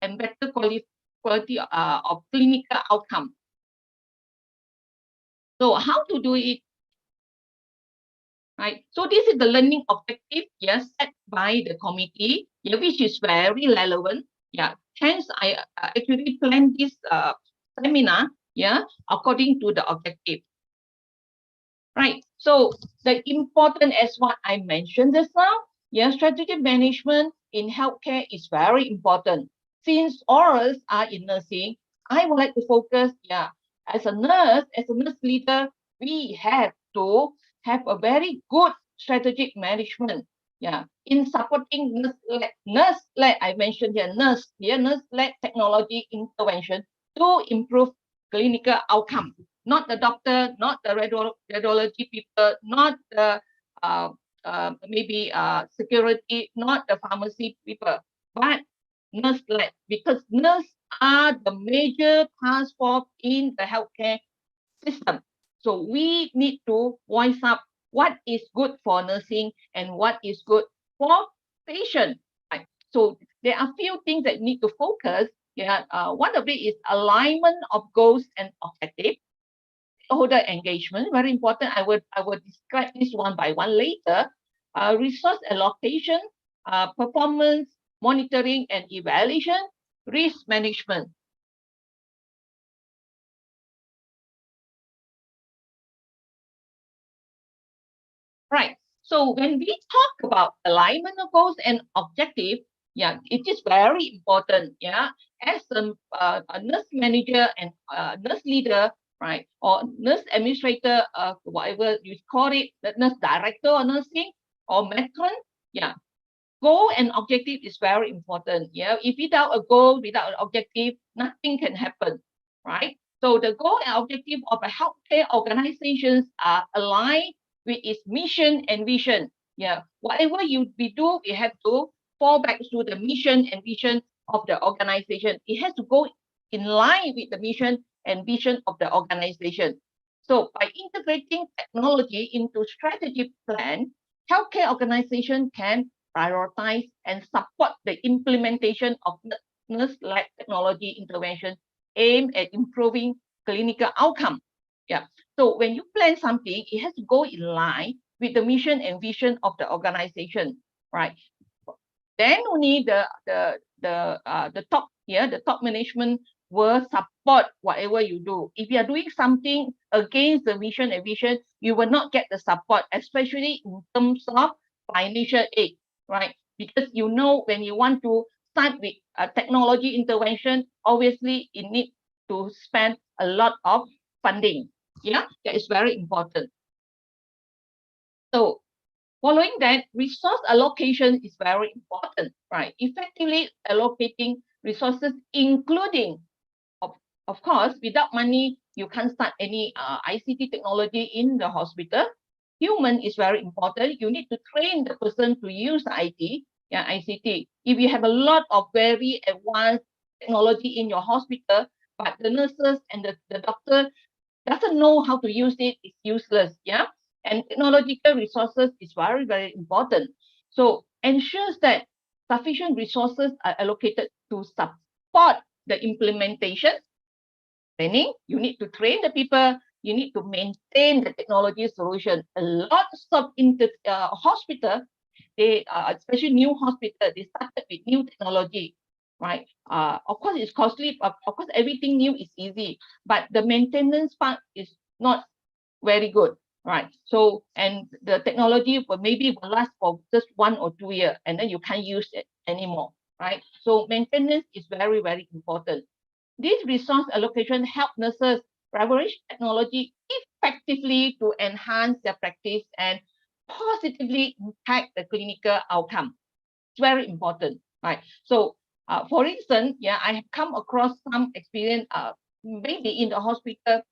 and better quality of clinical outcome. So how to do it? Right. So this is the learning objective, yes, set by the committee, yeah, which is very relevant. Yeah. Hence, I actually planned this seminar, yeah, according to the objective. Right. So the important as what I mentioned just now, yeah, strategic management in healthcare is very important. Since all of us are in nursing, I would like to focus, yeah, as a nurse leader, we have to have a very good strategic management. Yeah, in supporting nurse-led, I mentioned here, nurse-led technology intervention to improve clinical outcome, not the doctor, not the radiology people, not the maybe security, not the pharmacy people, but nurse-led, because nurse are the major task force in the healthcare system. So we need to voice up what is good for nursing and what is good for patient. Right? So there are few things that need to focus. Yeah, one of it is alignment of goals and objectives. Stakeholder engagement, very important. I will describe this one by one later. Resource allocation, performance monitoring and evaluation, risk management. Right. So when we talk about alignment of goals and objective, yeah, it is very important. Yeah, as a nurse manager and nurse leader, right, or nurse administrator, whatever you call it, the nurse director or nursing or matron, yeah, goal and objective is very important. Yeah, if without a goal, without an objective, nothing can happen, right? So the goal and objective of a healthcare organizations are aligned with its mission and vision. Yeah, whatever we do, we have to fall back to the mission and vision of the organization. It has to go in line with the mission and vision of the organization. So by integrating technology into strategic plan, healthcare organization can prioritize and support the implementation of nurse-led technology intervention aimed at improving clinical outcome. Yeah. So when you plan something, it has to go in line with the mission and vision of the organization, right? Then only the top here, the top management will support whatever you do. If you are doing something against the mission and vision, you will not get the support, especially in terms of financial aid, right? Because you know when you want to start with a technology intervention, obviously it needs to spend a lot of funding. Yeah, that is very important. So following that, resource allocation is very important, right? Effectively allocating resources, including, of course, without money, you can't start any ICT technology in the hospital. Human is very important. You need to train the person to use IT, yeah, ICT. If you have a lot of very advanced technology in your hospital, but the nurses and the doctor doesn't know how to use it, it's useless. Yeah. And technological resources is very, very important. So ensures that sufficient resources are allocated to support the implementation. Training, you need to train the people, you need to maintain the technology solution. A lot of hospital, they especially new hospital, they started with new technology, right? Of course, it's costly. Of course, everything new is easy, but the maintenance part is not very good, right? So, and the technology will last for just 1 or 2 years, and then you can't use it anymore, right? So, maintenance is very, very important. This resource allocation help nurses leverage technology effectively to enhance their practice and positively impact the clinical outcome. It's very important, right? So, for instance, yeah, I have come across some experience. Maybe in the hospital,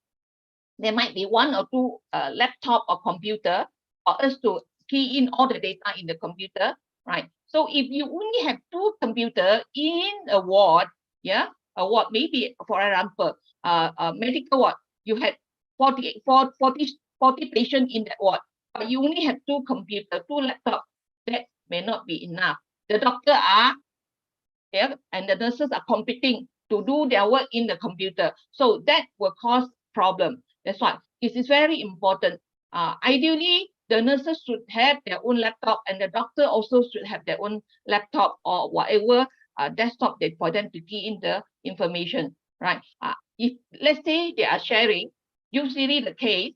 there might be 1 or 2 laptop or computer for us to key in all the data in the computer, right? So if you only have 2 computer in a ward, yeah, a ward, maybe for example, a medical ward, you had 40 patients in that ward, but you only have 2 computer, 2 laptop, that may not be enough. The doctor are yeah, and the nurses are competing to do their work in the computer. So that will cause problem. That's why it is very important. Ideally, the nurses should have their own laptop, and the doctor also should have their own laptop or whatever desktop for them to key in the information, right? If let's say they are sharing, usually the case,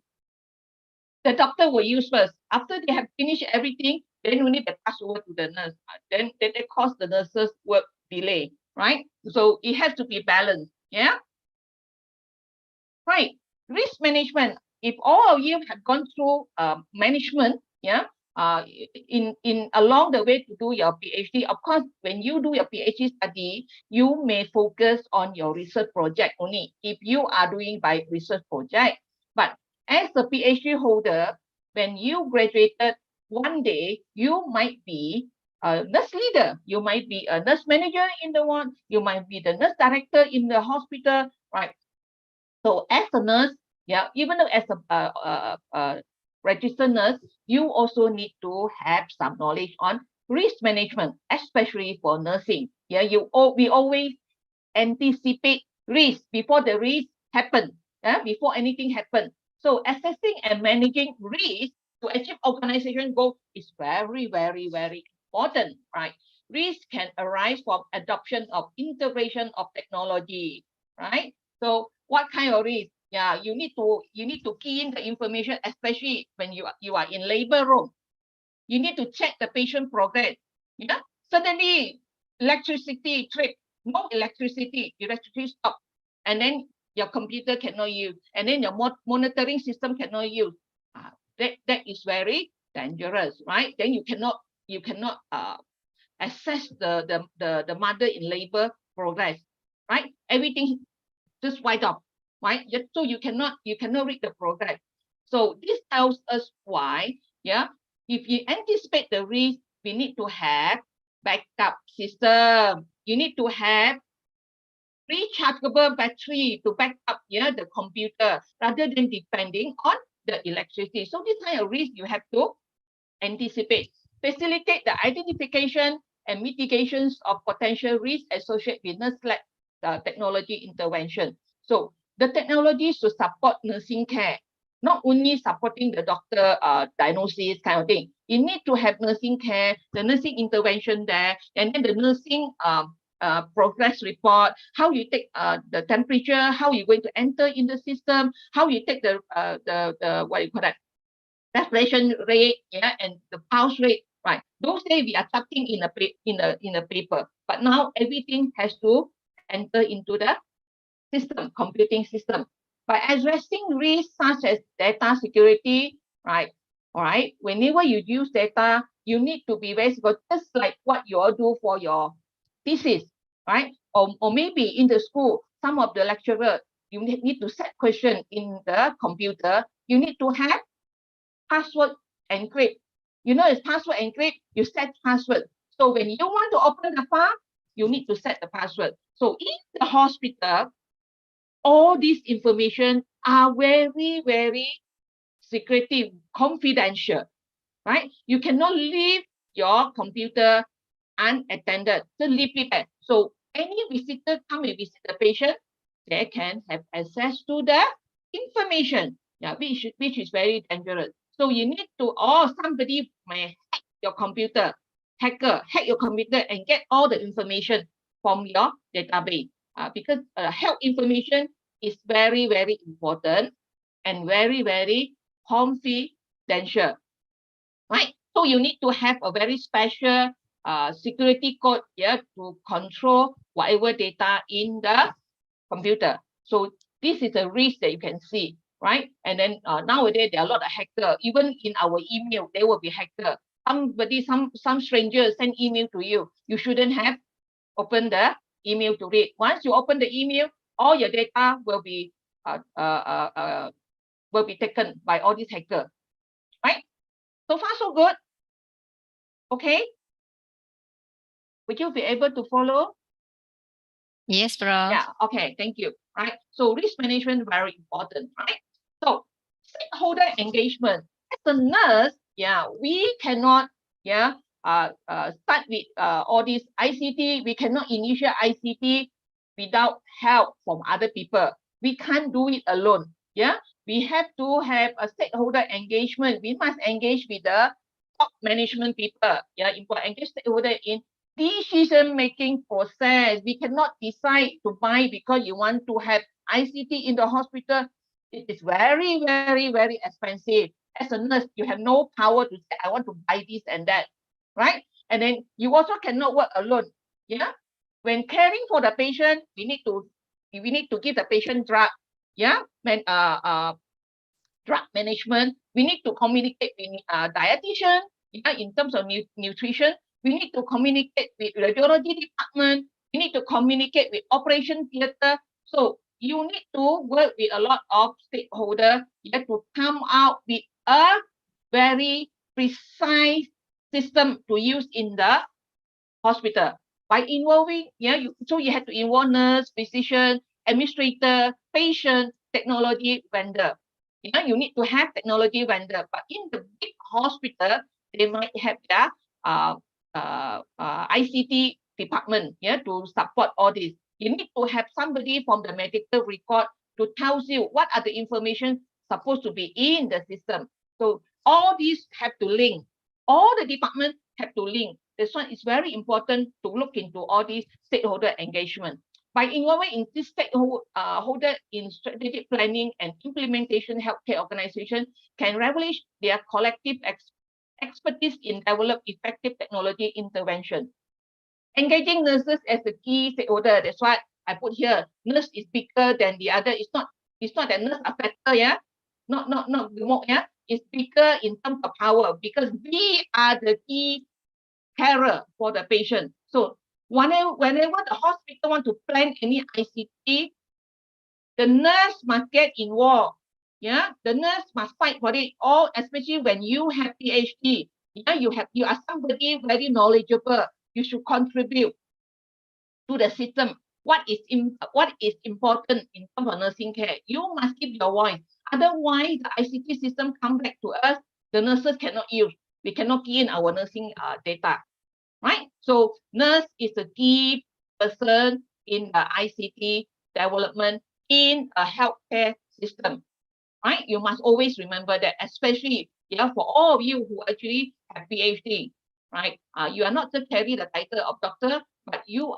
the doctor will use first. After they have finished everything, then only they pass over to the nurse. Then they cause the nurses work delay, right? So it has to be balanced. Yeah. Right. Risk management. If all of you have gone through management, yeah, in along the way to do your PhD, of course, when you do your PhD study, you may focus on your research project only if you are doing by research project. But as a PhD holder, when you graduated, one day you might be a nurse leader, you might be a nurse manager in the ward, you might be the nurse director in the hospital, right? So as a nurse, yeah, even though as a registered nurse, you also need to have some knowledge on risk management, especially for nursing. Yeah, we always anticipate risk before the risk happen. Yeah, before anything happens. So assessing and managing risk to achieve organization goal is very, very, very important, right? Risk can arise from adoption of integration of technology, right? So what kind of risk? Yeah, you need to key in the information, especially when you are in labor room. You need to check the patient progress. Yeah, suddenly electricity trip, no electricity stop, and then your computer cannot use, and then your monitoring system cannot use. That is very dangerous, right? Then you cannot assess the mother in labor progress, right? Everything just wiped off, right? So you cannot read the progress. So this tells us why, yeah, if you anticipate the risk, we need to have backup system. You need to have rechargeable battery to back up, yeah, the computer rather than depending on the electricity. So this kind of risk you have to anticipate, facilitate the identification and mitigations of potential risks associated with nurse-led technology intervention. So the technology should support nursing care, not only supporting the doctor diagnosis kind of thing. You need to have nursing care, the nursing intervention there, and then the nursing progress report, how you take the temperature, how you're going to enter in the system, how you take the what do you call that, respiration rate, yeah, and the pulse rate, right? Those days we are typing in a paper, but now everything has to enter into the system, computing system. By addressing risks such as data security, right? All right. Whenever you use data, you need to be very secure, just like what you all do for your thesis, right? Or maybe in the school, some of the lecturer, you need to set question in the computer. You need to have password encrypt. You know, it's password encrypt, you set password. So when you want to open the file, you need to set the password. So in the hospital, all these information are very, very secretive, confidential, right? You cannot leave your computer unattended. So leave it there. So any visitor come and visit the patient, they can have access to the information, yeah, which is very dangerous. So you need to, or somebody may hack your computer, hacker hack your computer and get all the information from your database. Because health information is very, very important and very, very confidential, right? So you need to have a very special security code, yeah, to control whatever data in the computer. So this is a risk that you can see, right? And then nowadays there are a lot of hackers. Even in our email, there will be hacker. Some stranger send email to you. You shouldn't have opened the email to read. Once you open the email, all your data will be taken by all these hackers, right? So far, so good. Okay. Would you be able to follow? Yes, Prof. Yeah, okay, thank you. Right. So risk management very important, right? So stakeholder engagement. As a nurse, yeah, we cannot, yeah, start with all this ICT. We cannot initiate ICT without help from other people. We can't do it alone. Yeah, we have to have a stakeholder engagement. We must engage with the top management people. Yeah, engage stakeholder in decision-making process. We cannot decide to buy because you want to have ICT in the hospital. It is very, very, very expensive. As a nurse, you have no power to say, I want to buy this and that, right? And then you also cannot work alone. Yeah. When caring for the patient, we need to give the patient drug. Yeah. Drug management. We need to communicate with dietitian. Yeah, in terms of nutrition. We need to communicate with radiology department. We need to communicate with operation theater. So you need to work with a lot of stakeholders. You have to come out with a very precise system to use in the hospital. By involving, so you have to involve nurse, physician, administrator, patient, technology vendor. You need to have technology vendor, but in the big hospital, they might have their ICT department, to support all this. You need to have somebody from the medical record to tell you what are the information supposed to be in the system. So all these have to link. All the departments have to link. That's why it's very important to look into all these stakeholder engagement. By involving in this stakeholder in strategic planning and implementation, healthcare organization can leverage their collective expertise in develop effective technology intervention. Engaging nurses as the key stakeholder. That's why I put here. Nurse is bigger than the other. It's not that nurse are better, yeah. Not more, yeah. It's bigger in terms of power because we are the key carer for the patient. So whenever the hospital want to plan any ICT, the nurse must get involved. Yeah, the nurse must fight for it. All, especially when you have PhD. Yeah, you are somebody very knowledgeable. You should contribute to the system. What is important in terms of nursing care? You must give your voice. Otherwise, the ICT system come back to us. The nurses cannot use. We cannot key in our nursing data, right? So nurse is the key person in the ICT development in a healthcare system, right? You must always remember that, especially for all of you who actually have PhD, right? You are not just carry the title of doctor, but you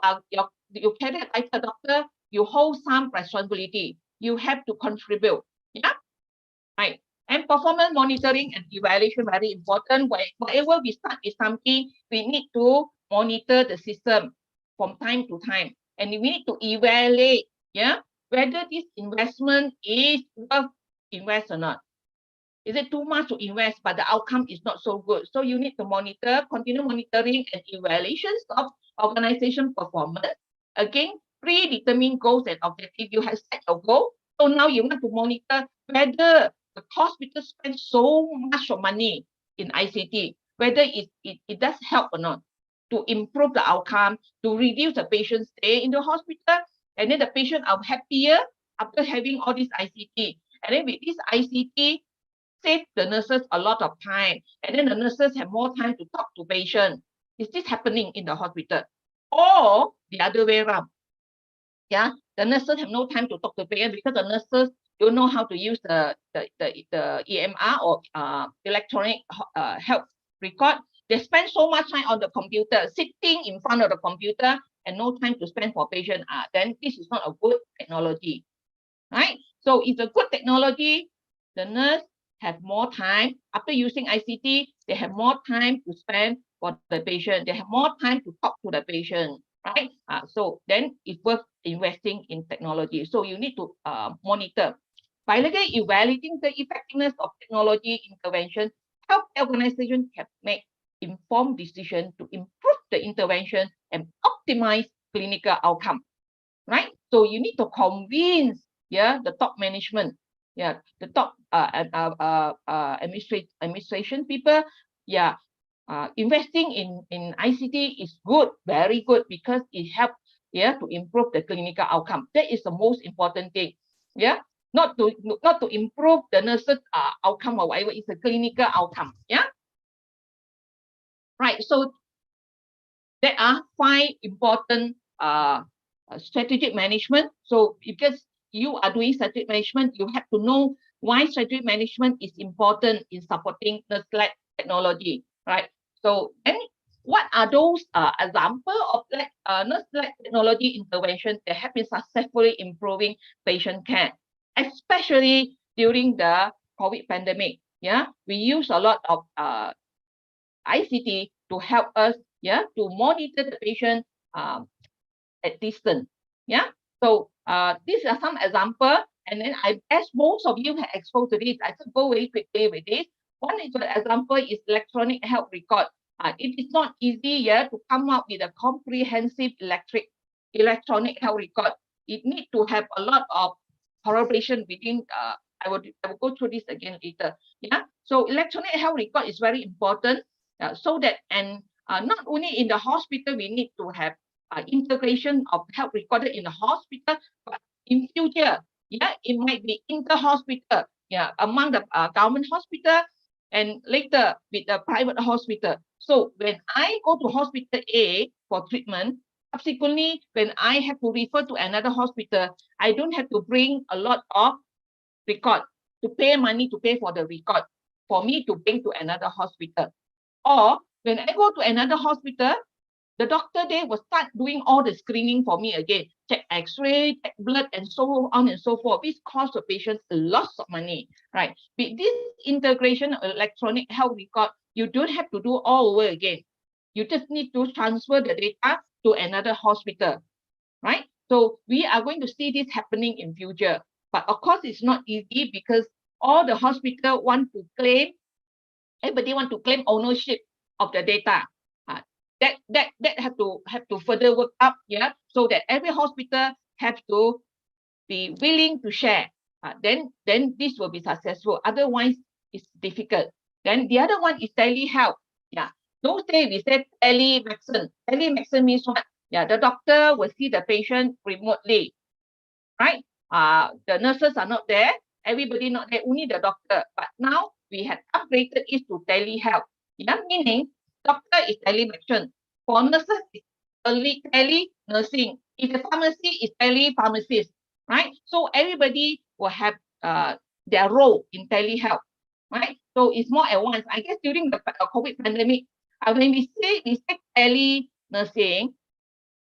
carry the title doctor. You hold some responsibility. You have to contribute, yeah, right? And performance monitoring and evaluation very important. Whenever we start with something, we need to monitor the system from time to time, and we need to evaluate, whether this investment is worth invest or not. Is it too much to invest, but the outcome is not so good? So you need to monitor, continue monitoring and evaluations of organization performance. Again, predetermined goals and objectives. You have set your goal. So now you want to monitor whether the hospital spends so much of money in ICT, whether it does help or not to improve the outcome, to reduce the patient stay in the hospital, and then the patient are happier after having all this ICT. And then with this ICT, save the nurses a lot of time. And then the nurses have more time to talk to patients. Is this happening in the hospital? Or the other way around? Yeah, the nurses have no time to talk to patients because the nurses don't know how to use the EMR or electronic health record. They spend so much time on the computer, sitting in front of the computer and no time to spend for patient. Then this is not a good technology, right? So it's a good technology. The nurse have more time. After using ICT, they have more time to spend for the patient. They have more time to talk to the patient, right? So then it's worth investing in technology. So you need to monitor. By evaluating the effectiveness of technology intervention, health organizations can make informed decisions to improve the intervention and optimize clinical outcome, right? So you need to convince, the top management, the top administration people, investing in ICT is good, very good, because it helps, to improve the clinical outcome. That is the most important thing, not to improve the nurses outcome or whatever. It's a clinical outcome, right? So there are 5 important strategic management. So because you are doing strategic management, you have to know why strategic management is important in supporting nurse-led technology, right? So then what are those examples of nurse-led technology intervention that have been successfully improving patient care, especially during the COVID pandemic? Yeah, we use a lot of ICT to help us, yeah, to monitor the patient at distance. Yeah. So these are some example, and then I guess most of you have exposed to this. I should go very quickly with this. One example is electronic health record. It is not easy, yeah, to come up with a comprehensive electronic health record. It needs to have a lot of collaboration between. I will go through this again later. Yeah. So electronic health record is very important. So that, and not only in the hospital we need to have integration of health recorded in the hospital, but in future, yeah, it might be inter-hospital, yeah, among the government hospital, and later with the private hospital. So when I go to hospital A for treatment, subsequently when I have to refer to another hospital, I don't have to bring a lot of record to pay money to pay for the record for me to bring to another hospital. Or when I go to another hospital, the doctor there will start doing all the screening for me again, check x-ray, check blood, and so on and so forth, which costs the patient lots of money, right? With this integration of electronic health record, you don't have to do all over again. You just need to transfer the data to another hospital, right? So we are going to see this happening in future. But of course, it's not easy because all the hospital want to claim, everybody want to claim ownership of the data. That have to further work up, yeah, so that every hospital have to be willing to share. Then this will be successful. Otherwise, it's difficult. Then the other one is telehealth. Yeah, those days we said telemedicine. Telemedicine means what? Yeah, the doctor will see the patient remotely, right? The nurses are not there. Everybody not there. Only the doctor. But now we have upgraded it to telehealth. Yeah, meaning doctor is telemedicine. For nurses, it's tele-nursing. If the pharmacy is tele-pharmacist, right? So everybody will have their role in telehealth, right? So it's more advanced. I guess during the COVID pandemic, when we say tele-nursing,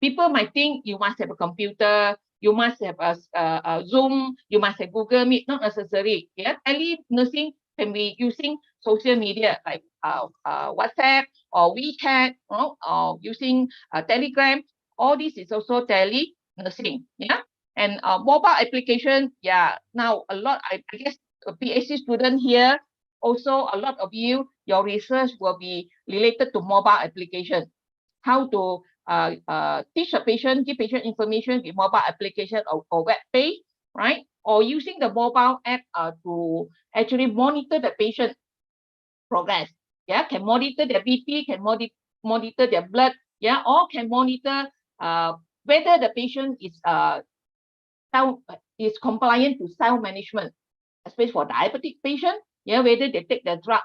people might think you must have a computer, you must have a Zoom, you must have Google Meet. Not necessary. Yeah, tele-nursing can be using social media like WhatsApp or WeChat, or using Telegram. All this is also tele-nursing. Yeah, and mobile application. Yeah, now a lot. I guess a PhD student here. Also, a lot of you, your research will be related to mobile application. How to teach a patient, give patient information with mobile application or web page, right? Or using the mobile app to actually monitor the patient progress. Yeah, can monitor their BP, can monitor their blood. Yeah, or can monitor whether the patient is compliant to self-management, especially for diabetic patient. Yeah, whether they take the drug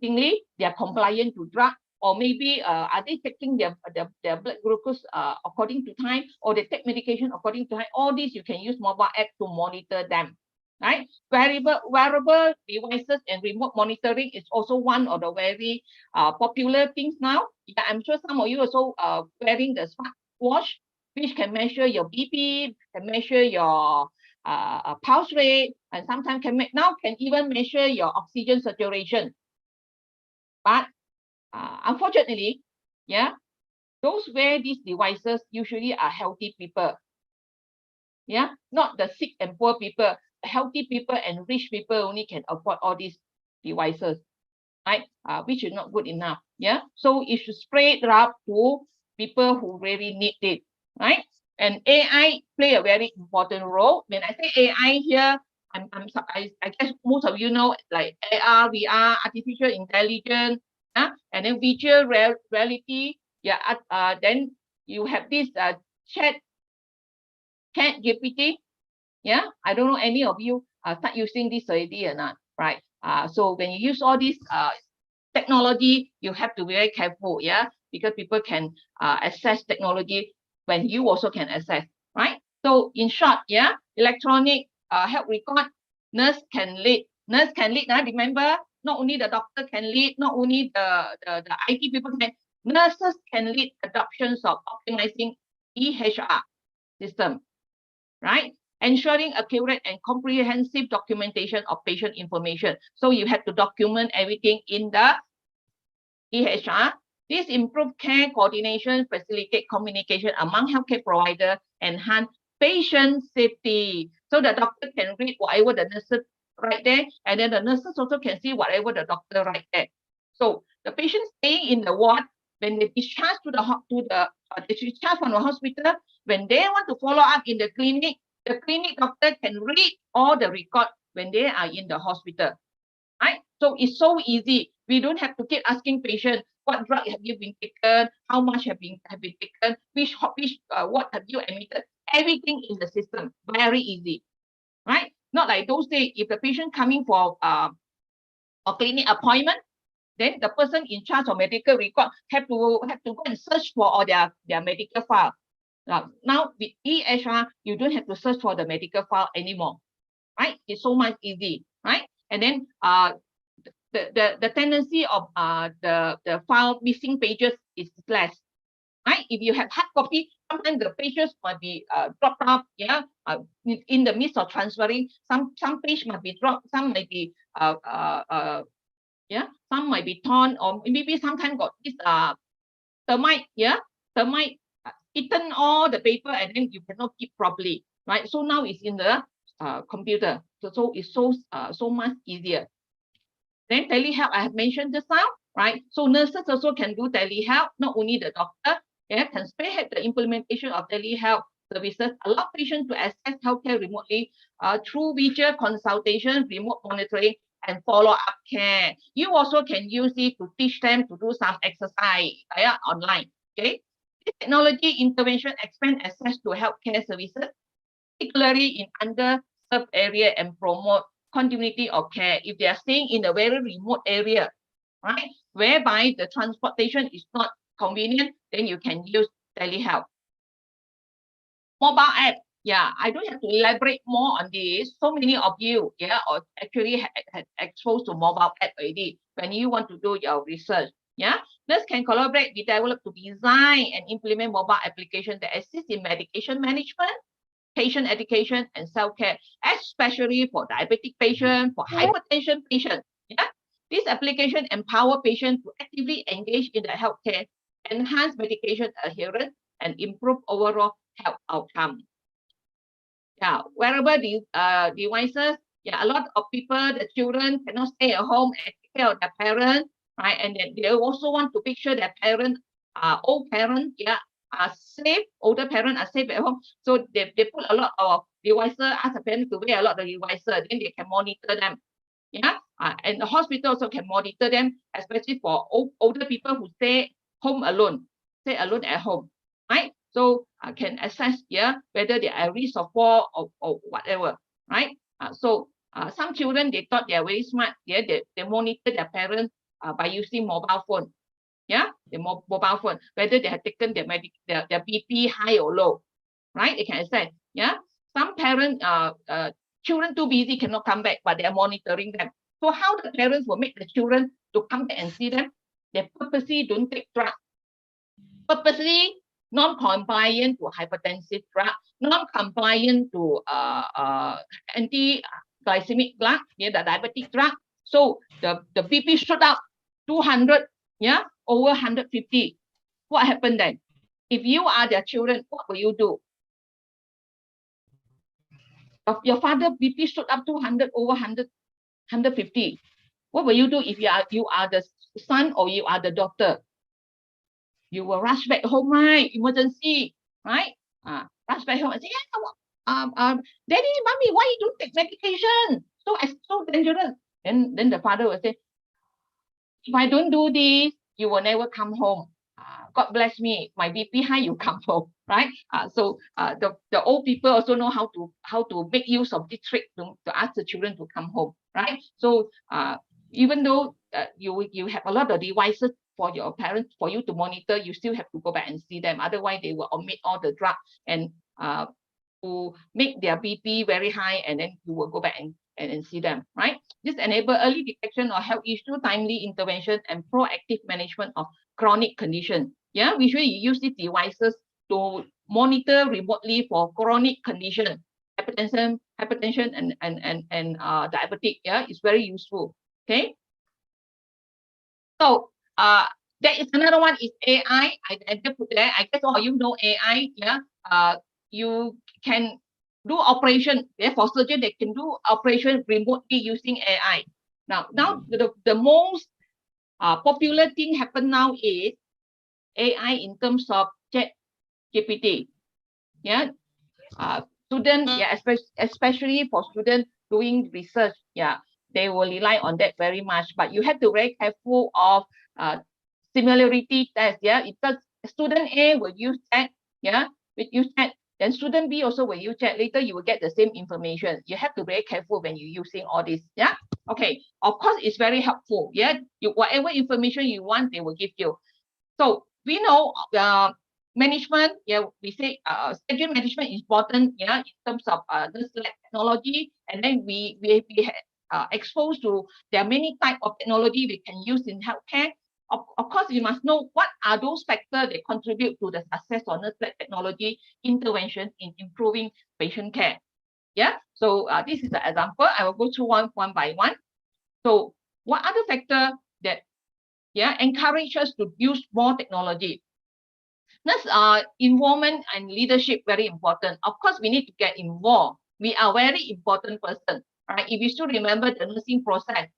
they are compliant to drug, or maybe are they taking their blood glucose according to time, or they take medication according to time. All these you can use mobile app to monitor them, right? Wearable devices and remote monitoring is also one of the very popular things now. Yeah, I'm sure some of you also wearing the smartwatch, which can measure your BP, can measure your pulse rate, and sometimes can even measure your oxygen saturation. But unfortunately, yeah, those wear these devices usually are healthy people. Yeah, not the sick and poor people. Healthy people and rich people only can afford all these devices, right? Which is not good enough. Yeah, so it should spread it out to people who really need it, right? And AI play a very important role. When I say AI here, I guess most of you know, like AR, VR, artificial intelligence, and then virtual reality. Yeah, then you have this chat GPT. Yeah, I don't know any of you start using this already or not, right? So when you use all these technology, you have to be very careful, yeah, because people can access technology when you also can access, right? So in short, yeah, electronic health record, nurse can lead. Nurse can lead. Remember, not only the doctor can lead, not only the IT people can, nurses can lead adoptions of optimizing EHR system, right? Ensuring accurate and comprehensive documentation of patient information. So you have to document everything in the EHR. This improve care coordination, facilitate communication among healthcare providers, enhance patient safety. So the doctor can read whatever the nurses write there, and then the nurses also can see whatever the doctor write there. So the patient staying in the ward, when they discharge they discharge from the hospital, when they want to follow up in the clinic doctor can read all the record when they are in the hospital, right? So it's so easy. We don't have to keep asking patients, what drug have you been taken, how much have been taken, what have you admitted, everything in the system, very easy, right? Not like those days, if the patient coming for a clinic appointment, then the person in charge of medical record have to go and search for all their medical file. Now with EHR, you don't have to search for the medical file anymore, right? It's so much easy, right? And then the tendency of the file missing pages is less, right? If you have hard copy, sometimes the pages might be dropped off, yeah. In the midst of transferring, some page might be dropped, some might be yeah, some might be torn, or maybe sometimes got this termite, yeah, termite eaten all the paper, and then you cannot keep properly, right? So now it's in the computer, so it's so much easier. Then telehealth, I have mentioned just now, right? So nurses also can do telehealth, not only the doctor, yeah, can spearhead the implementation of telehealth services, allow patients to access healthcare remotely through video consultation, remote monitoring, and follow-up care. You also can use it to teach them to do some exercise online, okay? This technology intervention expand access to healthcare services, particularly in underserved area, and promote continuity of care. If they are staying in a very remote area, right, whereby the transportation is not convenient, then you can use telehealth. Mobile app, yeah, I don't have to elaborate more on this. So many of you, yeah, or actually had exposed to mobile app already when you want to do your research. Yeah, nurse can collaborate, we develop to design and implement mobile applications that assist in medication management, patient education, and self-care, especially for diabetic patients, for hypertension patients. Yeah, this application empower patients to actively engage in the healthcare, enhance medication adherence, and improve overall health outcome. Yeah, wearable devices. Yeah, a lot of people, the children cannot stay at home and take care of their parents, right? And then they also want to make sure their parents, old parents, yeah, are safe. Older parents are safe at home. So they put a lot of devices, ask the parents to wear a lot of devices, then they can monitor them. Yeah, and the hospital also can monitor them, especially for older people who stay home alone, stay alone at home, right? So can assess, yeah, whether they are at risk of fall or whatever, right? So some children, they thought they are very smart, yeah, they monitor their parents by using mobile phone, yeah, the mobile phone, whether they have taken their BP high or low, right? They can assess, yeah. Some parents, children too busy cannot come back, but they are monitoring them. So how the parents will make the children to come back and see them? They purposely don't take drugs, purposely non-compliant to hypertensive drug, non-compliant to anti-glycemic drug, yeah, the diabetic drug. So the BP shot up 200, yeah, over 150. What happened then? If you are their children, what will you do? Your father BP shot up 200 over 100, 150. What will you do if you are the son or you are the daughter? You will rush back home, right? Emergency, right? Rush back home and say, yeah, daddy, mommy, why you don't take medication? So dangerous. Then the father will say, if I don't do this, you will never come home. God bless me, my BP high, you come home, right? So the old people also know how to make use of this trick to ask the children to come home, right? So even though you have a lot of devices for your parents for you to monitor. You still have to go back and see them. Otherwise, they will omit all the drug and to make their BP very high, and then you will go back and see them, right? This enable early detection of health issue, timely intervention, and proactive management of chronic condition. Yeah, usually you use these devices to monitor remotely for chronic condition, hypertension, and diabetic. Yeah, it's very useful. Okay. So there is another one is AI. I just put there. I guess all you know AI. Yeah. You can do operation. Yeah, for surgeon, they can do operation remotely using AI. Now the most popular thing happen now is AI in terms of ChatGPT. Yeah. Student, yeah, especially for students doing research, yeah, they will rely on that very much. But you have to be very careful of similarity test. Yeah, it does. Student A will use that. Yeah, will use that. Then student B also will use that. Later you will get the same information. You have to be very careful when you're using all this. Yeah. Okay. Of course, it's very helpful. Yeah. Whatever information you want, they will give you. So we know management, yeah, we say schedule management is important, yeah, in terms of this technology, and then we exposed to there are many types of technology we can use in healthcare. Of course, we must know what are those factors that contribute to the success of nurse-led technology intervention in improving patient care. Yeah, so this is the example. I will go through one by one. So what other factor that encourage us to use more technology? Nurse involvement and leadership very important. Of course, we need to get involved. We are very important person, right? If you still remember the nursing process,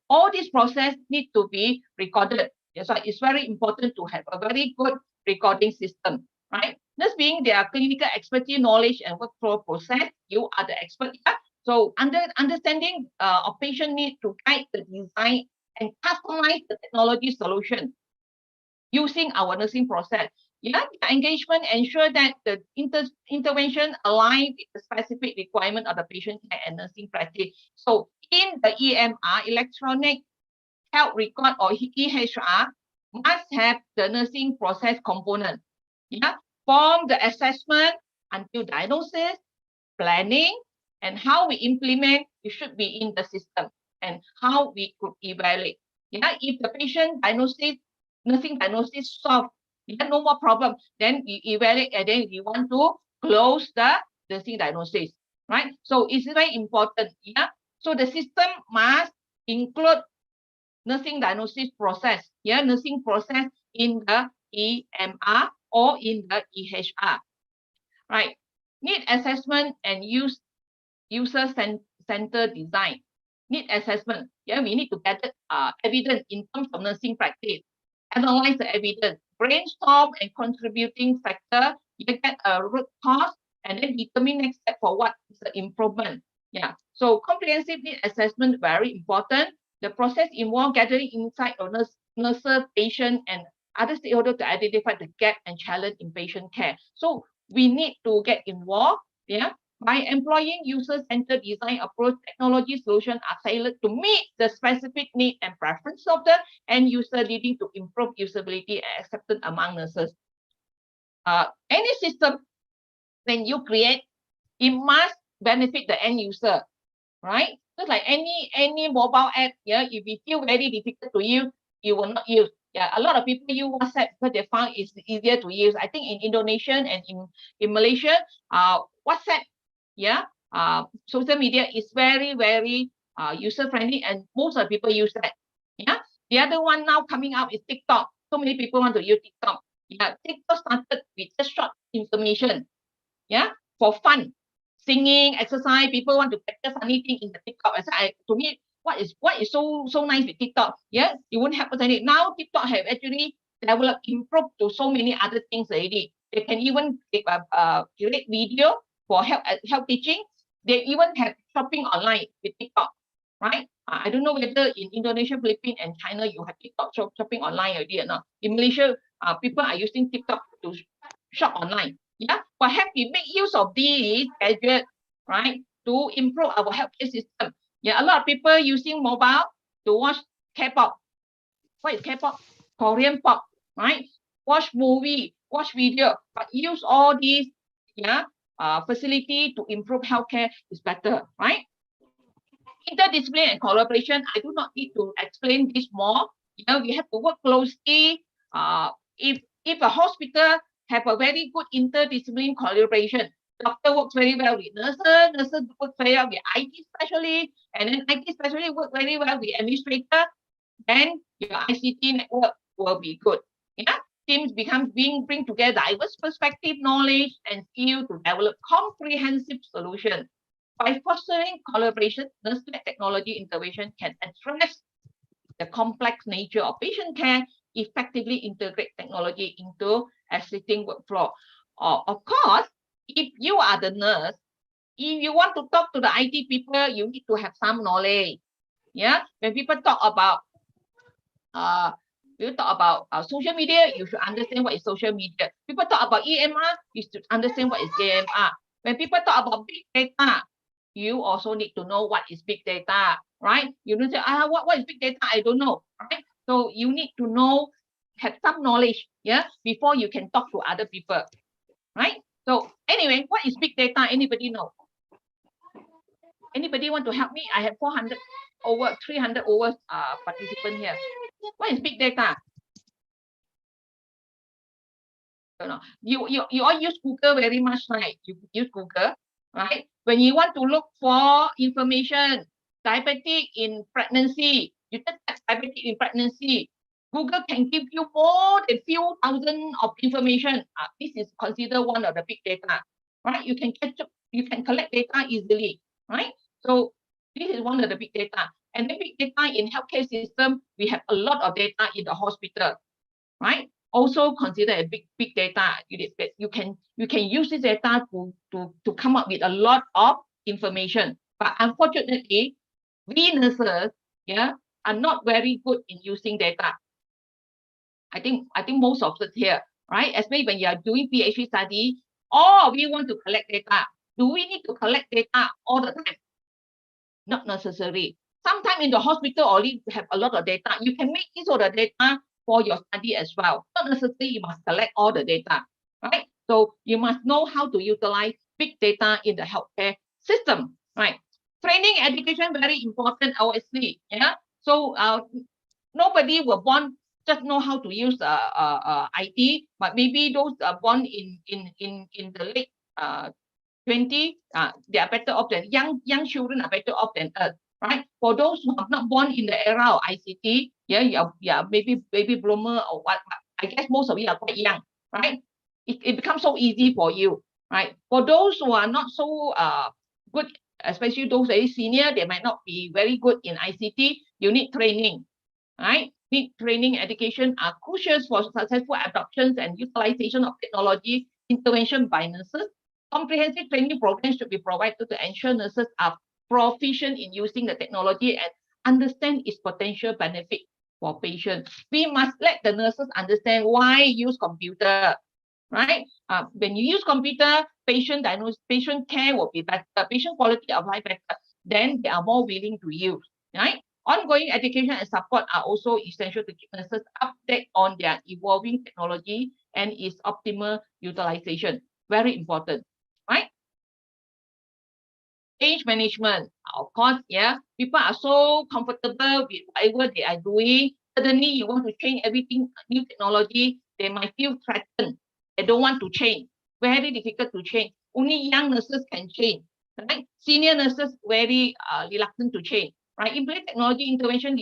all this process need to be recorded. That's why it's very important to have a very good recording system, right? Nurse being their clinical expertise, knowledge, and workflow process, you are the expert. Yeah? So understanding of patient need to guide the design and customize the technology solution using our nursing process. Yeah, engagement ensure that the intervention align with the specific requirement of the patient care and nursing practice. So in the EMR, electronic health record or EHR, must have the nursing process component. Yeah, from the assessment until diagnosis, planning, and how we implement, it should be in the system, and how we could evaluate. Yeah, if the patient diagnosis, nursing diagnosis solved, no more problem, then we evaluate and then we want to close the nursing diagnosis, right? So it's very important. Yeah. So the system must include nursing diagnosis process. Yeah, nursing process in the EMR or in the EHR. Right. Need assessment and user-centered design. Need assessment. Yeah, we need to gather evidence in terms of nursing practice. Analyze the evidence, brainstorm and contributing factor, you get a root cause, and then determine next step for what is the improvement. Yeah, so comprehensive need assessment very important. The process involves gathering insight of nurses, patient, and other stakeholders to identify the gap and challenge in patient care. So we need to get involved. Yeah, by employing user-centered design approach, technology solutions are tailored to meet the specific need and preference of the end user, leading to improved usability and acceptance among nurses. Any system, when you create, it must benefit the end user, right? Just like any mobile app, yeah, if it feel very difficult to use, you will not use. Yeah, a lot of people use WhatsApp because they found it's easier to use. I think in Indonesia and in Malaysia, WhatsApp, yeah, social media is very, very user friendly, and most of the people use that. Yeah, the other one now coming out is TikTok. So many people want to use TikTok. Yeah, TikTok started with just short information. Yeah, for fun, singing, exercise. People want to practice anything in the TikTok. To me, what is so nice with TikTok? Yeah, it won't happen any. Now TikTok have actually developed, improved to so many other things already. They can even create video for help teaching. They even have shopping online with TikTok, right? I don't know whether in Indonesia, Philippines, and China you have TikTok shopping online already or not. In Malaysia, people are using TikTok to shop online. Yeah, perhaps we make use of these gadgets, right, to improve our healthcare system. Yeah, a lot of people using mobile to watch K-pop. What is K-pop? Korean pop, right? Watch movie, watch video, but use all these facility to improve healthcare is better, right? Interdisciplinary and collaboration, I do not need to explain this more. We have to work closely. If a hospital have a very good interdisciplinary collaboration, doctor works very well with nurses work very well with IT specialist, and then IT specialist work very well with administrator, then your ICT network will be good. Teams bring together diverse perspective, knowledge, and skill to develop comprehensive solutions. By fostering collaboration, nurse-led technology intervention can address the complex nature of patient care, effectively integrate technology into existing workflow. Of course, if you are the nurse, if you want to talk to the IT people, you need to have some knowledge. When people talk about social media, you should understand what is social media. People talk about EMR, you should understand what is EMR. When people talk about big data, you also need to know what is big data, right? You don't say, what is big data? I don't know, right? So you need to know, have some knowledge, before you can talk to other people, right? So anyway, what is big data? Anybody know? Anybody want to help me? I have 300 participants here. What is big data? You all use Google very much, right? You use Google, right? When you want to look for information, diabetic in pregnancy, you just type diabetic in pregnancy. Google can give you more than few thousand of information. This is considered one of the big data, right? You can collect data easily, right? So this is one of the big data. And the big data in healthcare system, we have a lot of data in the hospital, right? Also consider a big data. You can use this data to come up with a lot of information. But unfortunately, we nurses are not very good in using data. I think most of us here, right? Especially when you are doing PhD study, we want to collect data. Do we need to collect data all the time? Not necessary. Sometimes in the hospital already have a lot of data. You can make use of the data for your study as well. Not necessarily you must collect all the data, right? So you must know how to utilize big data in the healthcare system, right? Training, education, very important, obviously. So nobody will born just know how to use IT, but maybe those are born in the late 20, they are better off than young children are better off than us, right? For those who are not born in the era of ICT, maybe baby bloomer or what, I guess most of you are quite young, right? It becomes so easy for you, right? For those who are not so good, especially those very senior, they might not be very good in ICT. You need training, right? Need training, education are crucial for successful adoptions and utilization of technology intervention by nurses. Comprehensive training programs should be provided to ensure nurses are proficient in using the technology and understand its potential benefit for patients. We must let the nurses understand why use computer, right? When you use computer, patient diagnosis, patient care will be better, patient quality of life better, then they are more willing to use, right? Ongoing education and support are also essential to keep nurses update on their evolving technology and its optimal utilization. Very important, right? Change management, of course, people are so comfortable with whatever they are doing. Suddenly you want to change everything, new technology, they might feel threatened. They don't want to change. Very difficult to change. Only young nurses can change, right? Senior nurses very reluctant to change, right? Implement technology intervention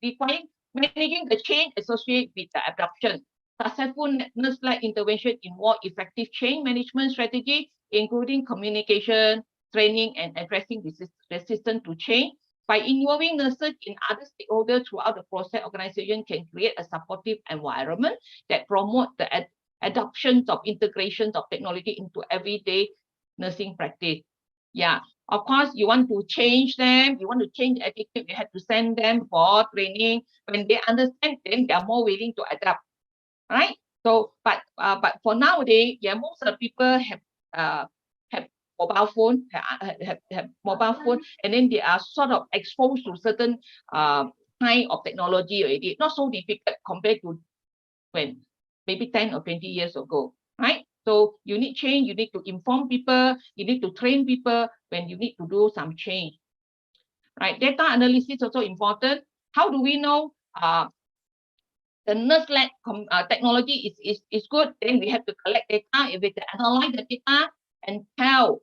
require managing the change associated with the adoption. Successful nurse-led intervention involve effective change management strategy, including communication, training, and addressing resistance to change. By involving nurses in other stakeholders throughout the process, organization can create a supportive environment that promote the adoption of integrations of technology into everyday nursing practice. Of course, you want to change them, you want to change attitude, you have to send them for training. When they understand, then they are more willing to adapt, right? So, but for nowadays, most of the people have mobile phone, have mobile phone, and then they are sort of exposed to certain kind of technology already, not so difficult compared to when maybe 10 or 20 years ago, right? So you need change, you need to inform people, you need to train people when you need to do some change, right? Data analysis is also important. How do we know the nurse-led technology is good? Then we have to collect data, if we analyze the data and tell,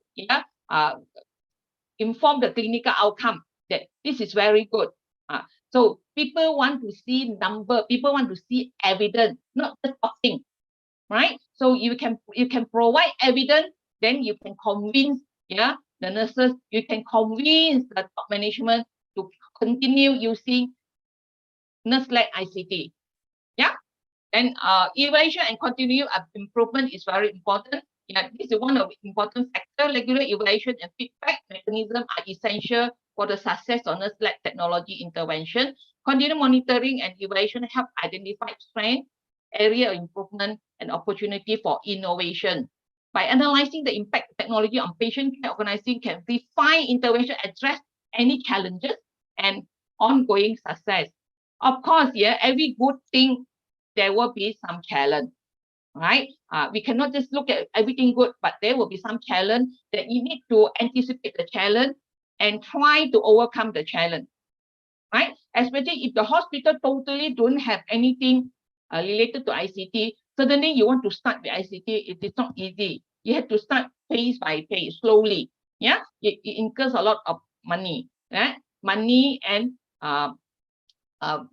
inform the clinical outcome that this is very good. So people want to see number, people want to see evidence, not just talking, right? So you can provide evidence, then you can convince the nurses, you can convince the top management to continue using nurse-led ICT. And evaluation and continuous improvement is very important. This is one of the important factors. Regular evaluation and feedback mechanism are essential for the success of nurse-led technology intervention. Continuous monitoring and evaluation help identify strength, area of improvement, and opportunity for innovation. By analyzing the impact of technology on patient care, organizing can refine intervention, address any challenges, and ongoing success. Of course, every good thing, there will be some challenge, right? We cannot just look at everything good, but there will be some challenge that you need to anticipate the challenge and try to overcome the challenge, right? Especially if the hospital totally don't have anything related to ICT, suddenly you want to start with ICT, it is not easy. You have to start phase by phase, slowly. It incurs a lot of money, money and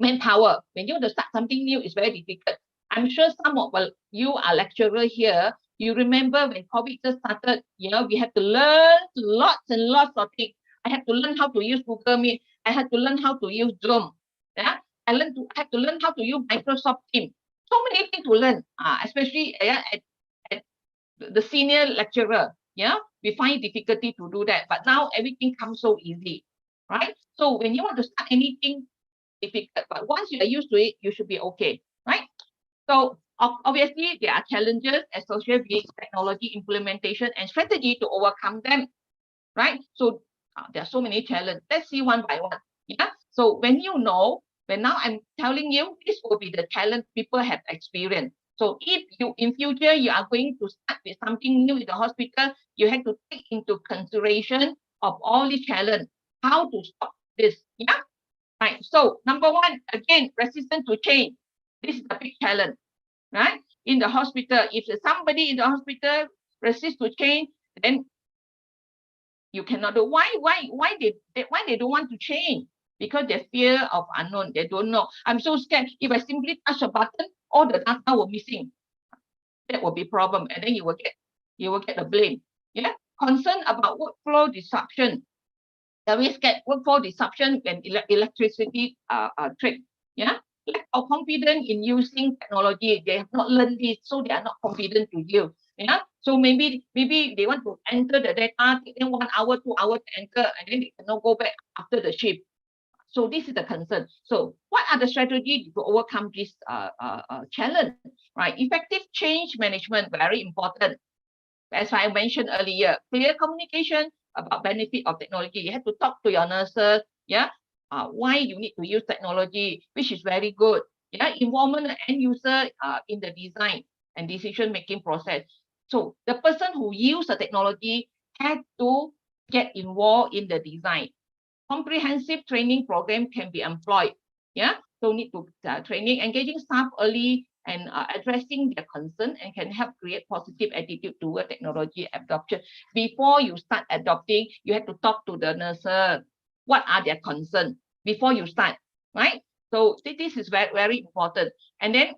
manpower. When you want to start something new, it's very difficult. I'm sure some of you are lecturer here. You remember when COVID just started, we have to learn lots and lots of things. I had to learn how to use Google Meet. I had to learn how to use Zoom. I had to learn how to use Microsoft Teams. So many things to learn, especially at the senior lecturer. We find difficulty to do that. But now everything comes so easy, right? So when you want to start anything, difficult, but once you are used to it, you should be okay, right? So obviously there are challenges associated with technology implementation and strategy to overcome them, right? So there are so many challenges. Let's see one by one. So when now I'm telling you, this will be the challenge people have experienced. So if you in future you are going to start with something new in the hospital, you have to take into consideration of all these challenges, how to stop this. Right. So number one, again, resistance to change. This is a big challenge, right? In the hospital, if somebody in the hospital resists to change, then you cannot do. Why they don't want to change? Because they fear of unknown. They don't know. I'm so scared. If I simply touch a button, all the data will missing. That will be problem, and then you will get the blame. Concern about workflow disruption. The risk at workflow disruption when electricity trip. Lack of confidence in using technology. They have not learned this, so they are not confident to use. So maybe they want to enter the data, take them 1 hour, 2 hours to enter, and then they cannot go back after the shift. So this is the concern. So what are the strategies to overcome this challenge? Right, effective change management, very important. As I mentioned earlier, clear communication about benefit of technology. You have to talk to your nurses, why you need to use technology, which is very good. Involvement of end user in the design and decision-making process. So the person who use the technology had to get involved in the design. Comprehensive training program can be employed. So need to training, engaging staff early and addressing their concern, and can help create positive attitude toward technology adoption. Before you start adopting, you have to talk to the nurses. What are their concerns before you start, right? So this is very, very important. And then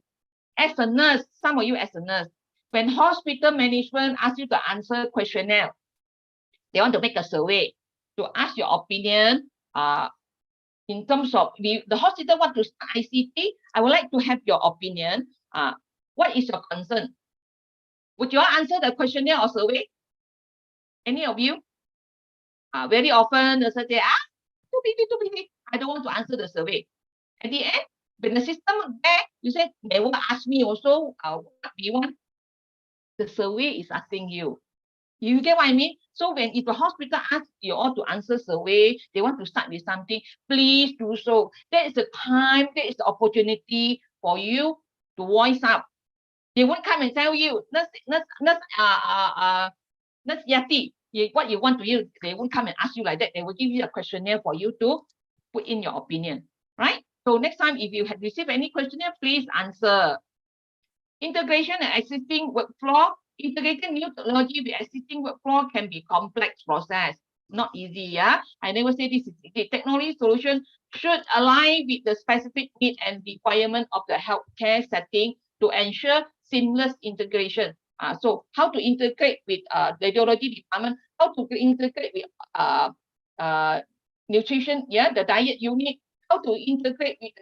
as a nurse, some of you as a nurse, when hospital management asks you to answer questionnaire, they want to make a survey to ask your opinion in terms of the hospital want to start ICT. I would like to have your opinion. What is your concern? Would you answer the questionnaire or survey? Any of you? Very often the say, too busy. I don't want to answer the survey. At the end, when the system there, you say, never ask me also what we want. The survey is asking you. You get what I mean? So when if the hospital asks you all to answer survey, they want to start with something, please do so. That is the time, that is the opportunity for you to voice up. They won't come and tell you, Nurse Yati, what you want to use. They won't come and ask you like that. They will give you a questionnaire for you to put in your opinion, right? So next time, if you have received any questionnaire, please answer. Integration and existing workflow. Integrating new technology with existing workflow can be complex process. Not easy, yeah. I never say this is easy. Technology solution should align with the specific need and requirement of the healthcare setting to ensure seamless integration. So how to integrate with radiology department, how to integrate with nutrition, yeah, the diet unit, how to integrate with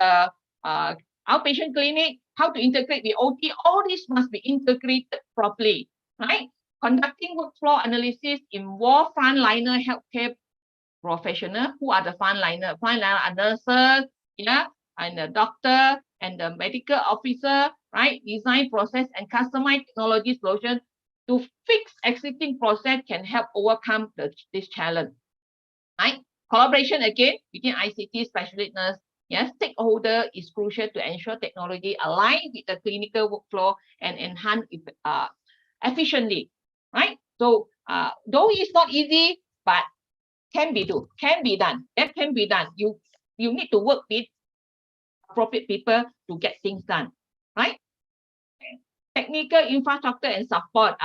outpatient clinic, how to integrate with OT, all this must be integrated properly, right? Conducting workflow analysis involve frontliner healthcare professional. Who are the frontliner? Frontliner are nurses, yeah, and the doctor and the medical officer, right? Design process and customize technology solution to fix existing process can help overcome this challenge, right? Collaboration again between ICT specialist nurse. Yes, stakeholder is crucial to ensure technology align with the clinical workflow and enhance it efficiently, right? So though it's not easy, but can be done. That can be done. You need to work with appropriate people to get things done, right? Technical infrastructure and support.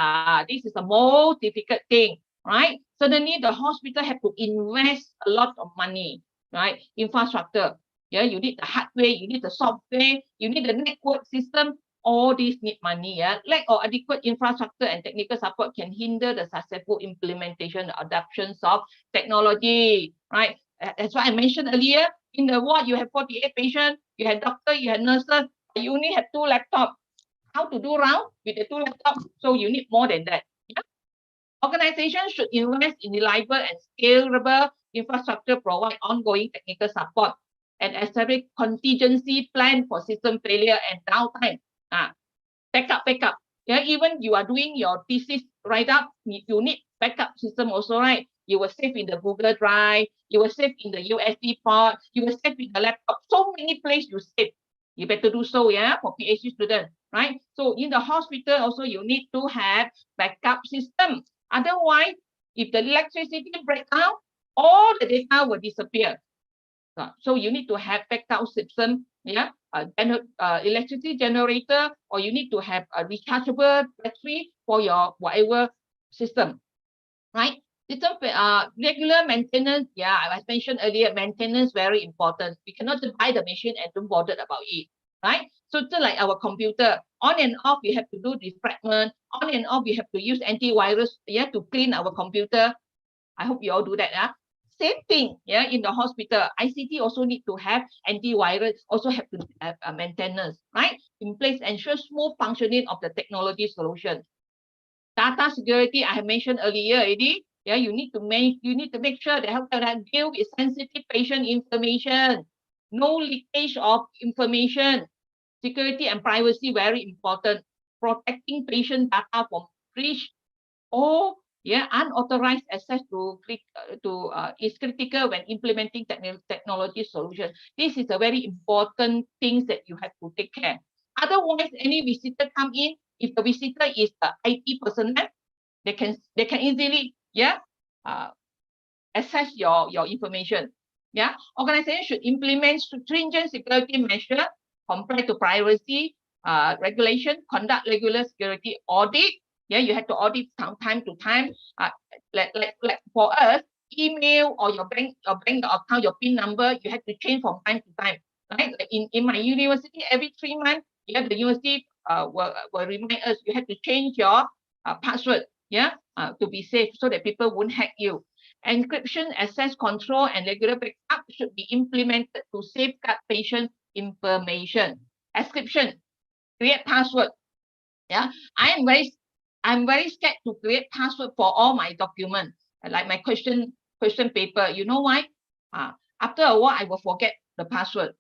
This is the most difficult thing, right? Suddenly the hospital have to invest a lot of money, right? Infrastructure. Yeah, you need the hardware, you need the software, you need the network system. All these need money. Yeah, lack of adequate infrastructure and technical support can hinder the successful implementation and adoptions of technology, right? That's why I mentioned earlier. In the ward, you have 48 patients, you had doctor, you had nurses, you only have 2 laptops. How to do round with the 2 laptops? So you need more than that. Yeah? Organizations should invest in reliable and scalable infrastructure, provide ongoing technical support, and establish contingency plan for system failure and downtime. Backup. Yeah, even you are doing your thesis write-up, you need backup system also, right? You will save in the Google Drive, you will save in the USB port, you will save in the laptop. So many places you save. You better do so, yeah, for PhD students, right? So in the hospital also, you need to have backup system. Otherwise, if the electricity breaks down, all the data will disappear. So you need to have backup system, yeah, electricity generator, or you need to have a rechargeable battery for your whatever system, right? System regular maintenance, yeah, I mentioned earlier, maintenance very important. We cannot just buy the machine and don't bother about it, right? So just like our computer, on and off, we have to do defragment, on and off, we have to use antivirus, yeah, to clean our computer. I hope you all do that, yeah. Same thing, yeah, in the hospital. ICT also need to have antivirus, also have to have maintenance, right? In place, ensure smooth functioning of the technology solution. Data security, I have mentioned earlier already. Yeah, you need to make sure the healthcare deal with sensitive patient information, no leakage of information. Security and privacy very important. Protecting patient data from breach or unauthorized access is critical when implementing technology solutions. This is a very important thing that you have to take care. Otherwise, any visitor come in, if the visitor is the IT personnel, they can easily access your information. Yeah, organization should implement stringent security measure, comply to privacy regulation, conduct regular security audit. Yeah, you have to audit from time to time. Like for us, email or your bank account, your PIN number, you have to change from time to time. Right? In my university, every 3 months, the university will remind us you have to change your password. Yeah, to be safe so that people won't hack you. Encryption, access control, and regular backup should be implemented to safeguard patient information. Encryption, create password. Yeah, I'm very scared to create password for all my documents, like my question paper. You know why? After a while, I will forget the password,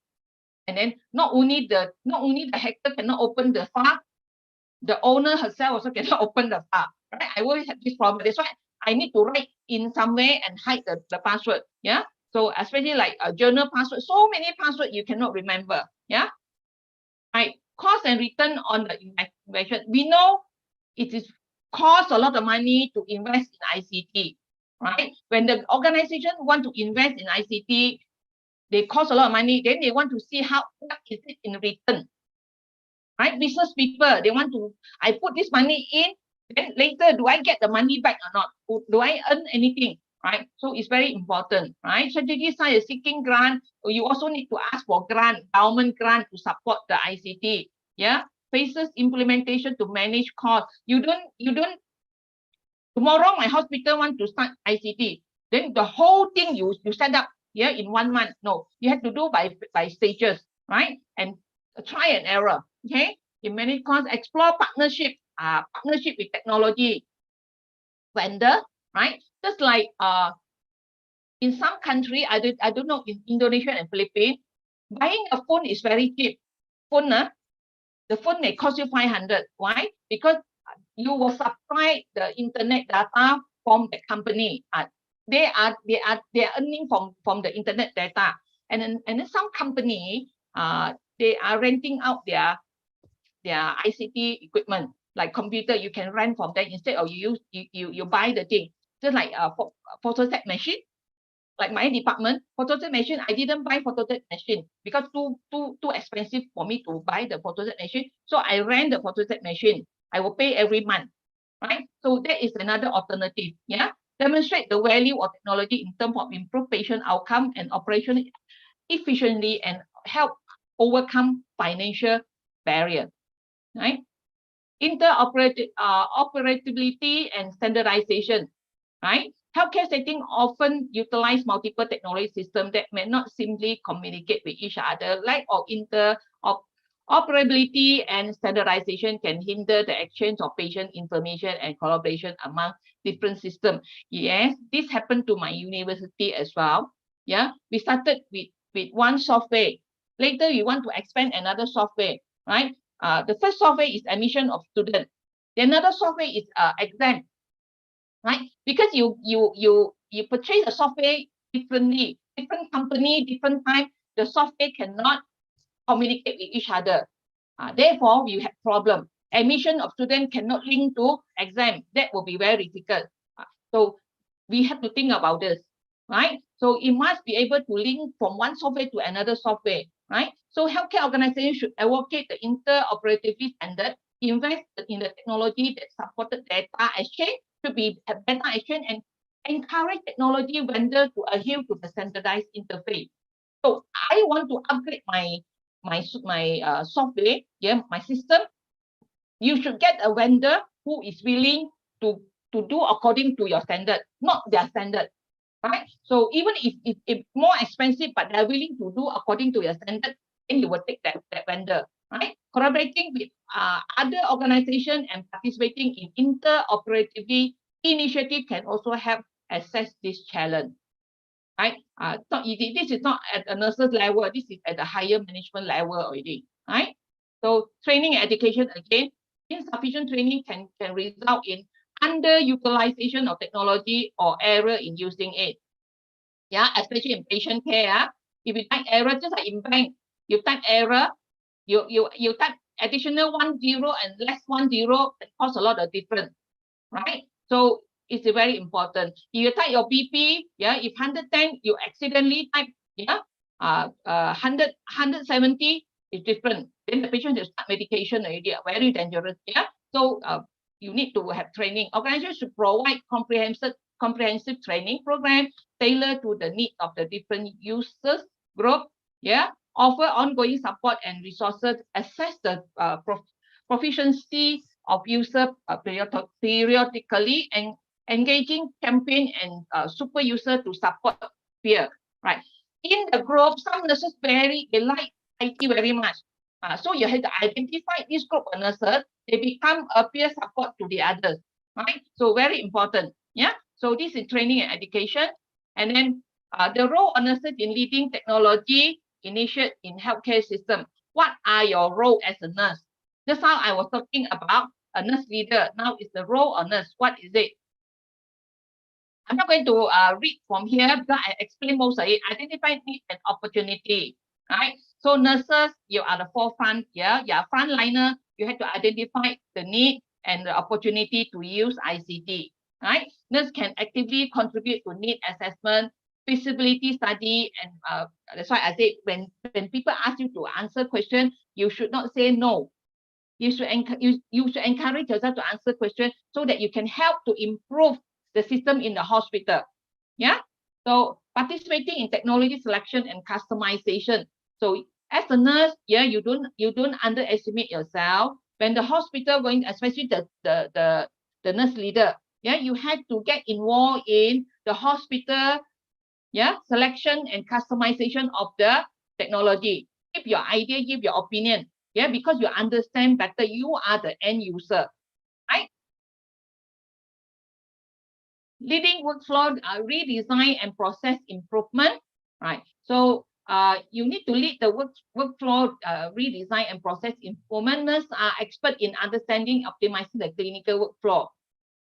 and then not only the hacker cannot open the file, the owner herself also cannot open the file, right? I always have this problem. That's why I need to write in some way and hide the password. Yeah. So especially like a journal password, so many passwords you cannot remember. Yeah. Right. Cost and return on the investment. We know it is cost a lot of money to invest in ICT, right? When the organization want to invest in ICT, they cost a lot of money. Then they want to see what is it in return, right? Business people, they want to, I put this money in, then later, do I get the money back or not? Do I earn anything, right? So it's very important, right? Strategy side is seeking grant. You also need to ask for grant, government grant to support the ICT. Yeah. Phases implementation to manage costs. You don't, tomorrow my hospital want to start ICT. Then the whole thing you set up here in 1 month. No, you have to do by stages, right? And try and error. Okay. In many costs, explore partnership with technology vendor, right? Just like in some country, I don't know, in Indonesia and Philippines, buying a phone is very cheap. The phone may cost you 500. Why? Because you will supply the internet data from the company. They are earning from the internet data, and then some company they are renting out their ICT equipment, like computer. You can rent from them instead of you buy the thing. Just like photostat machine, like my department, photostat machine, I didn't buy photostat machine because too expensive for me to buy the photostat machine. So I rent the photostat machine. I will pay every month, right? So that is another alternative. Yeah. Demonstrate the value of technology in terms of improve patient outcome and operation efficiently and help overcome financial barrier, right? Interoperability and standardization, right? Healthcare settings often utilize multiple technology systems that may not simply communicate with each other. Lack of interoperability and standardization can hinder the exchange of patient information and collaboration among different systems. Yes, this happened to my university as well. Yeah, we started with one software. Later, we want to expand another software, right? The first software is admission of students. The another software is exam, right? Because you purchase a software differently, different company, different time, the software cannot communicate with each other. Therefore, we have problem. Admission of students cannot link to exam. That will be very difficult. So we have to think about this, right? So it must be able to link from one software to another software, right? So healthcare organizations should advocate the interoperability standard, invest in the technology that supported data exchange, to be a data exchange, and encourage technology vendors to adhere to the standardized interface. So I want to upgrade my software, yeah, my system. You should get a vendor who is willing to do according to your standard, not their standard, right? So even if it's more expensive, but they're willing to do according to your standard, then you will take that vendor, right? Collaborating with other organizations and participating in interoperability initiative can also help assess this challenge, right? It's not easy. This is not at a nurse's level. This is at a higher management level already, right? So training and education, again, insufficient training can result in underutilization of technology or error in using it. Yeah, especially in patient care. If you type error, just like in bank, you type error, you type additional 10 and less 10, it causes a lot of difference, right? So it's very important. You type your BP, yeah, if 110, you accidentally type, yeah, 170 is different. Then the patient will start medication already, very dangerous, yeah. So you need to have training. Organizations should provide comprehensive training program tailored to the needs of the different users group, yeah. Offer ongoing support and resources, assess the proficiency of user periodically, and engaging campaign and super user to support peer, right? In the group, some nurses they like IT very much. So you have to identify this group of nurses, they become a peer support to the others, right? So very important, yeah? So this is training and education. And then the role of nurses in leading technology initiative in healthcare system. What are your role as a nurse? Just how I was talking about a nurse leader. Now it's the role of nurse. What is it? I'm not going to read from here because I explain most of it. Identify need and opportunity, right? So nurses, you are the forefront here. You are frontliner. You have to identify the need and the opportunity to use ICT, right? Nurse can actively contribute to need assessment, feasibility study, and that's why I say when people ask you to answer question, you should not say no. You should encourage yourself to answer questions so that you can help to improve the system in the hospital. Yeah. So participating in technology selection and customization. So as a nurse, yeah, you don't underestimate yourself. When the hospital going, especially the nurse leader, yeah, you have to get involved in the hospital, yeah, selection and customization of the technology. Give your idea, give your opinion, yeah, because you understand better. You are the end user, right? Leading workflow redesign and process improvement, right? So you need to lead the workflow redesign and process improvement. Nurses are expert in understanding, optimizing the clinical workflow,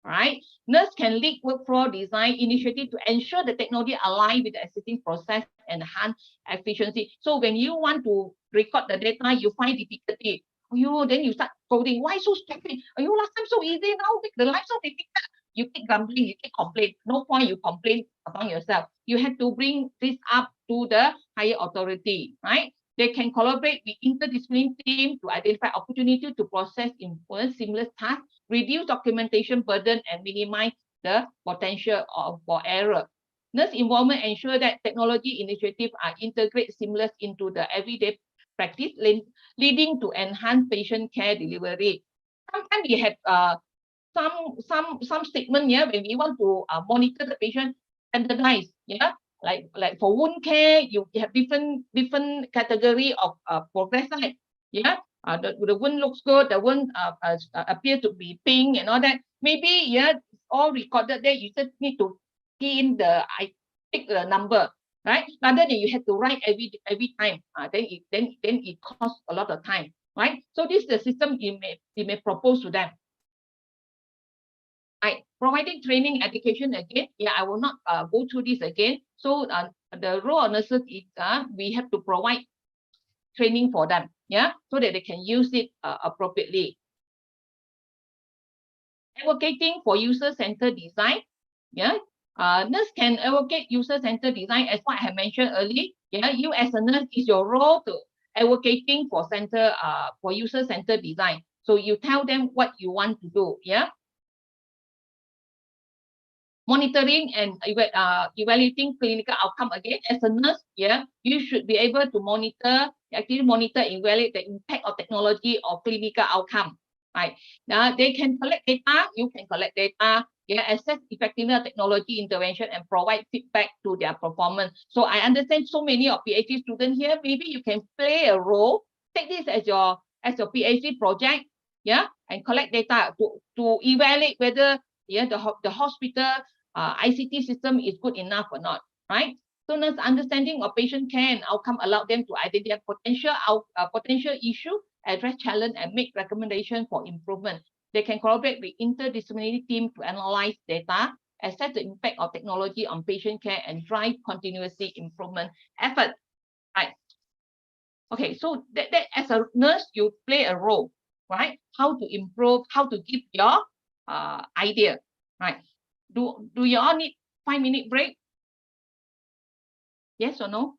right? Nurse can lead workflow design initiative to ensure the technology align with the existing process and enhance efficiency. So when you want to record the data, you find difficulty. Then you start coding. Why so stupid? Last time so easy, now make the life so difficult. You keep grumbling, you keep complain. No point you complain about yourself. You have to bring this up to the higher authority, right? They can collaborate with interdisciplinary team to identify opportunity to process important seamless tasks, reduce documentation burden, and minimize the potential for error. Nurse involvement ensure that technology initiatives are integrated seamless into the everyday practice, leading to enhanced patient care delivery. Sometimes we have some statement, yeah, when we want to monitor the patient, standardized, yeah, like for wound care, you have different category of progress, right? Yeah, the wound looks good, the wound appear to be pink and all that. Maybe, yeah, all recorded there. You just need to key in I pick the number, right? Rather than you have to write every time. Then it costs a lot of time, right? So this is the system you may propose to them. Right, providing training education again. Yeah, I will not go through this again. So the role of nurses is we have to provide training for them, yeah, so that they can use it appropriately. Advocating for user-centered design, yeah. Nurse can advocate user-centered design as what I have mentioned earlier. Yeah, you as a nurse is your role to advocating for user-centered design. So you tell them what you want to do, yeah. Monitoring and evaluating clinical outcome again. As a nurse, yeah, you should be able to actively monitor, evaluate the impact of technology or clinical outcome. Right now, they can collect data. You can collect data. Yeah, assess effectiveness of technology intervention and provide feedback to their performance. So I understand so many of PhD students here. Maybe you can play a role. Take this as your PhD project. Yeah, and collect data to evaluate whether, yeah, the hospital ICT system is good enough or not, right? So nurse understanding of patient care and outcome allow them to identify potential issue, address challenge, and make recommendations for improvement. They can collaborate with interdisciplinary team to analyze data, assess the impact of technology on patient care, and drive continuously improvement effort. Right. Okay, so that as a nurse, you play a role, right? How to improve, how to give your idea, right? Do you all need 5-minute break? Yes or no?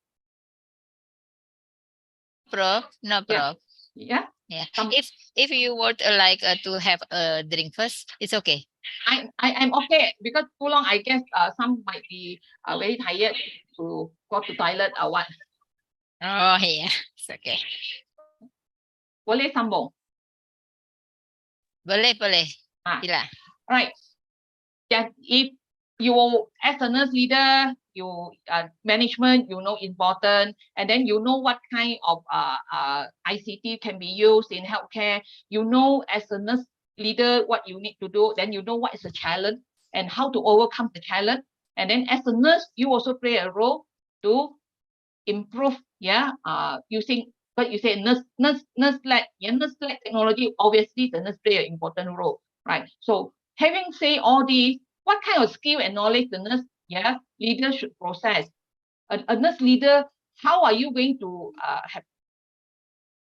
Prof, no, Prof. Yeah. Yeah. If you would like to have a drink first, it's okay. I'm okay because too long. I guess some might be very tired to go to toilet or what. Oh yeah, it's okay. Boleh sambung? Boleh. Sila. Right. Yeah, if you as a nurse leader, you management, you know important, and then you know what kind of ICT can be used in healthcare. You know as a nurse leader what you need to do. Then you know what is the challenge and how to overcome the challenge. And then as a nurse, you also play a role to improve, yeah, using But you say nurse-led technology, obviously the nurse play an important role, right? So having said all these, what kind of skill and knowledge the nurse leader should possess? A nurse leader, how are you going to have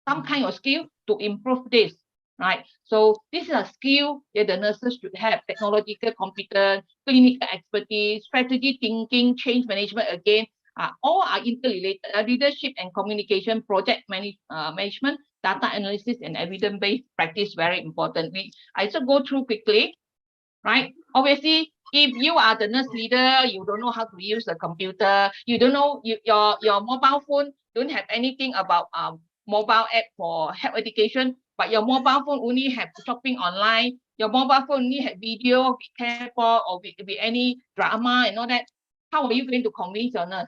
some kind of skill to improve this, right? So this is a skill that the nurses should have: technological competence, clinical expertise, strategy thinking, change management. Again, all are interrelated. Leadership and communication, project management, data analysis, and evidence-based practice, very important. I just go through quickly, right? Obviously, if you are the nurse leader, you don't know how to use the computer, you don't know your mobile phone don't have anything about mobile app for health education, but your mobile phone only have shopping online, your mobile phone only have video, be careful, or be any drama and all that. How are you going to convince your nurse,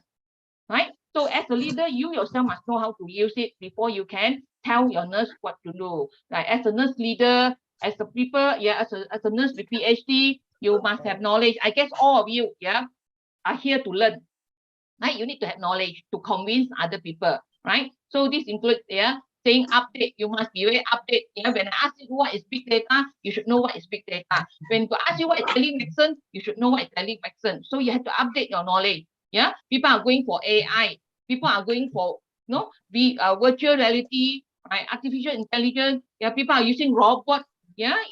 right? So as a leader, you yourself must know how to use it before you can tell your nurse what to do. Like as a nurse leader, as a people, as a nurse with PhD, you must have knowledge. I guess all of you, are here to learn, right? You need to have knowledge to convince other people, right? So this includes, saying update. You must be very update. When I ask you what is big data, you should know what is big data. When to ask you what is telemedicine, you should know what is telemedicine. So you have to update your knowledge. People are going for AI. People are going for virtual reality, right? Artificial intelligence. People are using robots.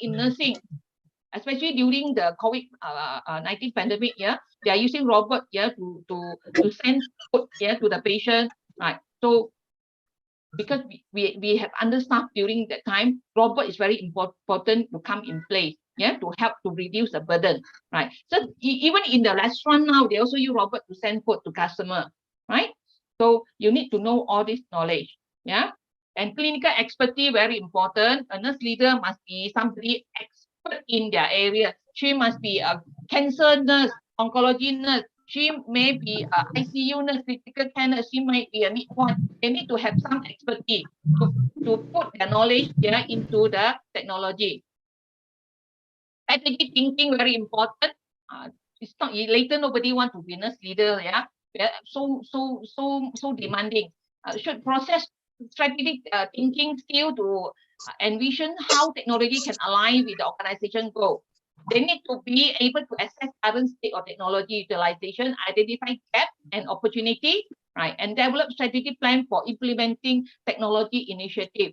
In nursing, especially during the COVID-19 pandemic. They are using robot. To send food. To the patient. Right. So because we have understaffed during that time, robot is very important to come in place. To help to reduce the burden, right? So even in the restaurant now, they also use robot to send food to customer, right? So you need to know all this knowledge. And clinical expertise, very important. A nurse leader must be somebody expert in their area. She must be a cancer nurse, oncology nurse. She may be a ICU nurse, critical care nurse. She might be a midwife. They need to have some expertise to put their knowledge into the technology. Strategic thinking, very important. It's not later, nobody want to be nurse leader. So demanding. Should process strategic thinking skill to envision how technology can align with the organization goal. They need to be able to assess current state of technology utilization, identify gaps and opportunity, right, and develop strategic plan for implementing technology initiative.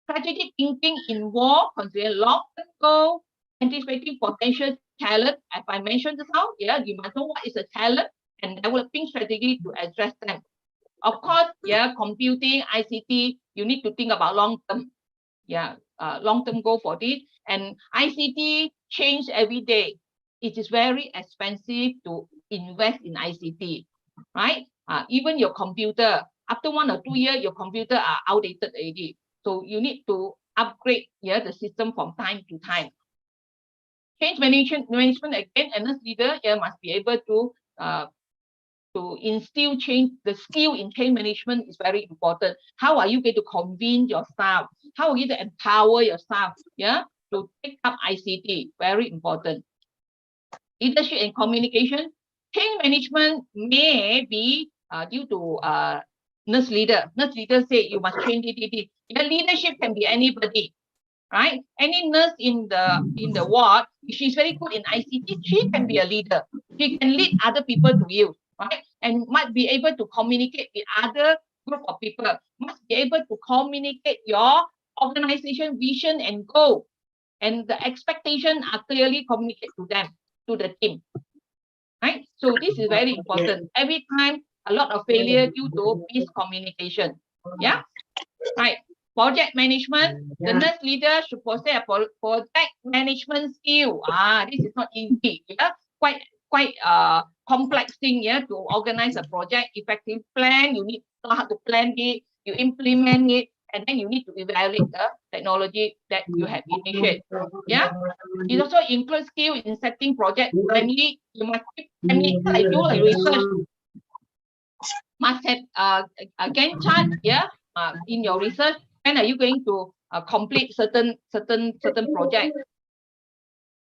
Strategic thinking involves considering long-term goal, anticipating potential talent. As I mentioned just now, you must know what is a talent and developing strategy to address them. Of course, computing, ICT, you need to think about long-term, long-term goal for this. And ICT change every day. It is very expensive to invest in ICT, right? Even your computer, after 1 or 2 years, your computer are outdated already. So you need to upgrade the system from time to time. Change management again, a nurse leader must be able to instill change. The skill in change management is very important. How are you going to convince your staff? How are you to empower your staff? To take up ICT, very important. Leadership and communication. Change management may be due to nurse leader. Nurse leader say you must change it. Your leadership can be anybody, right? Any nurse in the ward, if she's very good in ICT, she can be a leader. She can lead other people to you, right? And might be able to communicate with other group of people. Must be able to communicate your organization vision and goal, and the expectation are clearly communicated to them, to the team, right? So this is very important. Every time a lot of failure due to miscommunication. Right. Project management. The nurse leader should possess a project management skill. This is not easy. Quite complex thing. To organize a project, effective plan. You need to know how to plan it. You implement it, and then you need to evaluate the technology that you have initiated. It also includes skill in setting project timely. You must keep timely. Like do a research. Must have a Gantt chart. In your research. When are you going to complete certain project?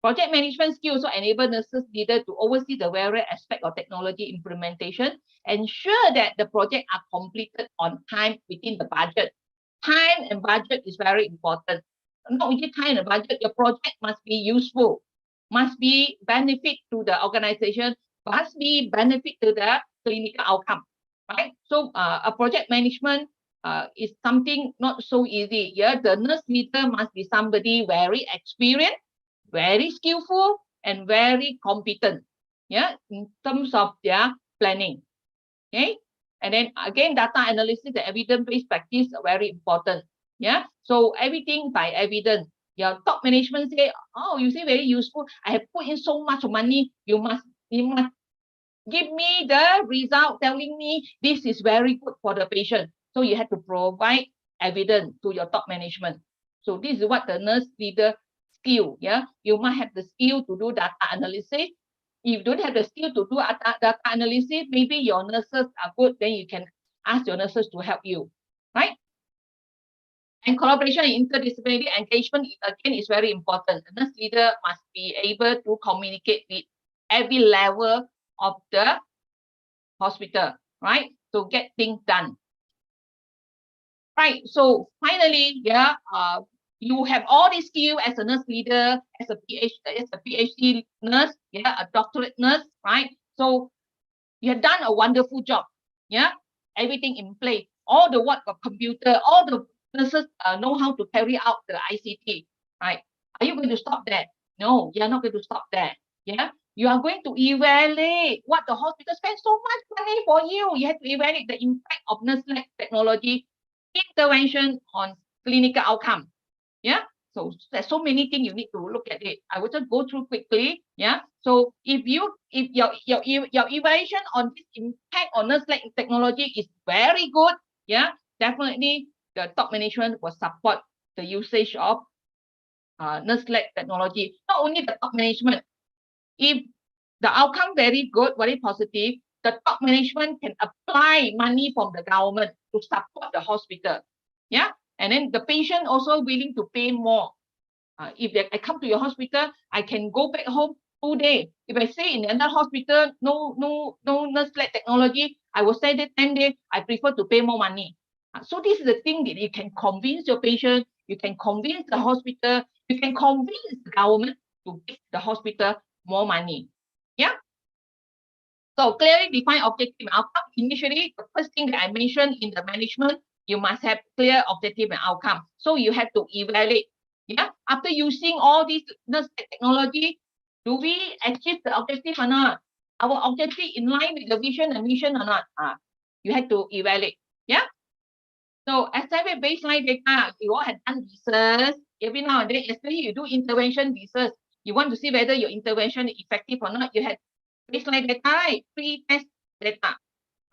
Project management skills also enable nurses leader to oversee the various aspects of technology implementation, ensure that the project are completed on time within the budget. time and budget is very important. Not only time and budget, your project must be useful, must be benefit to the organization, must be benefit to the clinical outcome, right? So a project management is something not so easy. Yeah, the nurse leader must be somebody very experienced, very skillful, and very competent. Yeah, in terms of their planning. Okay, and then again, data analysis, the evidence-based practice are very important. Yeah, so everything by evidence. Your top management say, oh, you say very useful. I have put in so much money. You must give me the result telling me this is very good for the patient. So you have to provide evidence to your top management. So this is what the nurse leader skill. Yeah, you must have the skill to do data analysis. If you don't have the skill to do data analysis, maybe your nurses are good, then you can ask your nurses to help you, right? And collaboration and interdisciplinary engagement, again, is very important. The nurse leader must be able to communicate with every level of the hospital, right? So get things done. Right. So finally, yeah, you have all these skills as a nurse leader, as a PhD nurse, yeah, a doctorate nurse, right? So you have done a wonderful job. Yeah, everything in place. All the work of computer, all the nurses know how to carry out the ICT, right? Are you going to stop there? No, you're not going to stop there. Yeah, you are going to evaluate what the hospital spends so much money for you. You have to evaluate the impact of nurse-led technology intervention on clinical outcome. Yeah. So there's so many things you need to look at it. I will just go through quickly. Yeah. So if your evaluation on this impact on nurse-led technology is very good, yeah, definitely the top management will support the usage of nurse-led technology. Not only the top management, if the outcome very good, very positive, the top management can apply money from the government to support the hospital. Yeah. And then the patient also willing to pay more. If I come to your hospital, I can go back home 2 days. If I stay in another hospital, no nurse-led technology, I will stay there 10 days. I prefer to pay more money. So this is the thing that you can convince your patient, you can convince the hospital, you can convince the government to give the hospital more money. Yeah. So clearly define objective and outcome. Initially, the first thing that I mentioned in the management, you must have clear objective and outcome. So you have to evaluate. Yeah. After using all these nurse technology, do we achieve the objective or not? Our objective in line with the vision and mission or not? You have to evaluate. Yeah. So estimate baseline data, you all have done research. Every now and then, especially you do intervention research, you want to see whether your intervention is effective or not. You have baseline data, right? Pre-test data,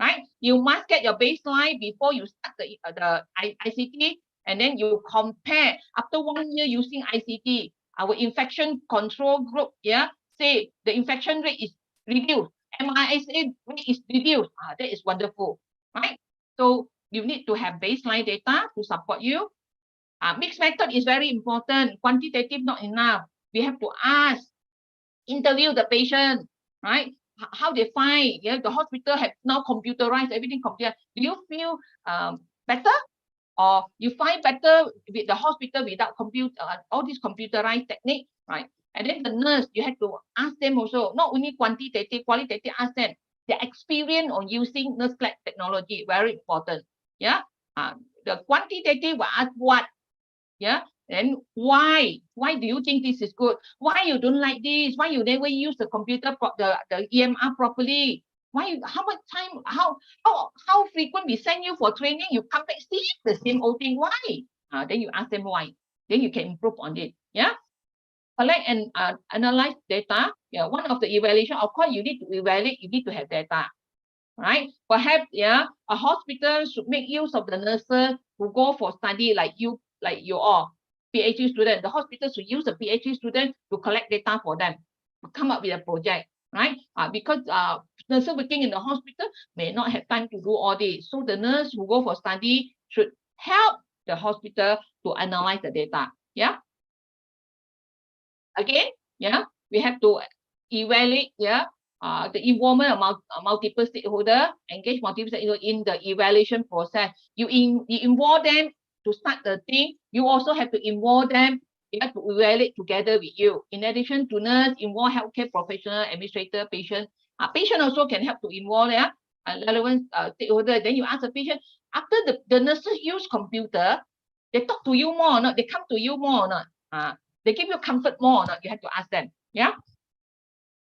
right? You must get your baseline before you start the ICT, and then you compare after 1 year using ICT, our infection control group, yeah, say the infection rate is reduced, MRSA rate is reduced. That is wonderful, right? So you need to have baseline data to support you. Mixed method is very important. Quantitative not enough. We have to ask, interview the patient, right? How they find, yeah, the hospital have now computerized everything computer. Do you feel better, or you find better with the hospital without all these computerized technique, right? And then the nurse, you have to ask them also, not only quantitative, qualitative, ask them their experience on using nurse-led technology, very important. Yeah. The quantitative will ask what, yeah, and why do you think this is good? Why you don't like this? Why you never use the computer the EMR properly? Why how much time, how frequent we send you for training, you come back see the same old thing? Why? Then you ask them why, then you can improve on it. Yeah. Collect and analyze data. Yeah, one of the evaluation, of course, you need to evaluate, you need to have data, right? Perhaps, yeah, a hospital should make use of the nurses who go for study like you all, PhD student. The hospital should use a PhD student to collect data for them, to come up with a project, right? Because nurses working in the hospital may not have time to do all this. So the nurse who go for study should help the hospital to analyze the data. Yeah. Again, yeah, we have to evaluate, yeah, the involvement of multiple stakeholders, engage multiple stakeholders in the evaluation process. You involve them to start the thing, you also have to involve them. They have to evaluate together with you. In addition to nurse, involve healthcare professional, administrator, patient. Patient also can help to involve relevant stakeholder. Then you ask the patient, after the nurses use computer, they talk to you more or not? They come to you more or not? They give you comfort more or not? You have to ask them. Yeah.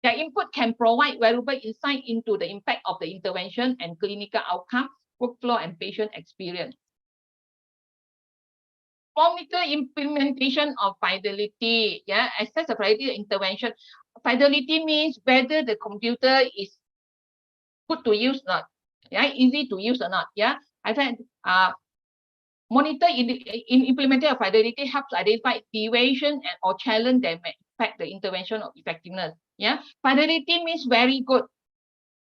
Their input can provide valuable insight into the impact of the intervention and clinical outcome, workflow, and patient experience. Monitor implementation of fidelity. Yeah, assess the fidelity intervention. Fidelity means whether the computer is good to use or not. Yeah, easy to use or not. Yeah, I said monitor in implementation of fidelity helps identify deviation and or challenge that may affect the intervention of effectiveness. Yeah, fidelity means very good.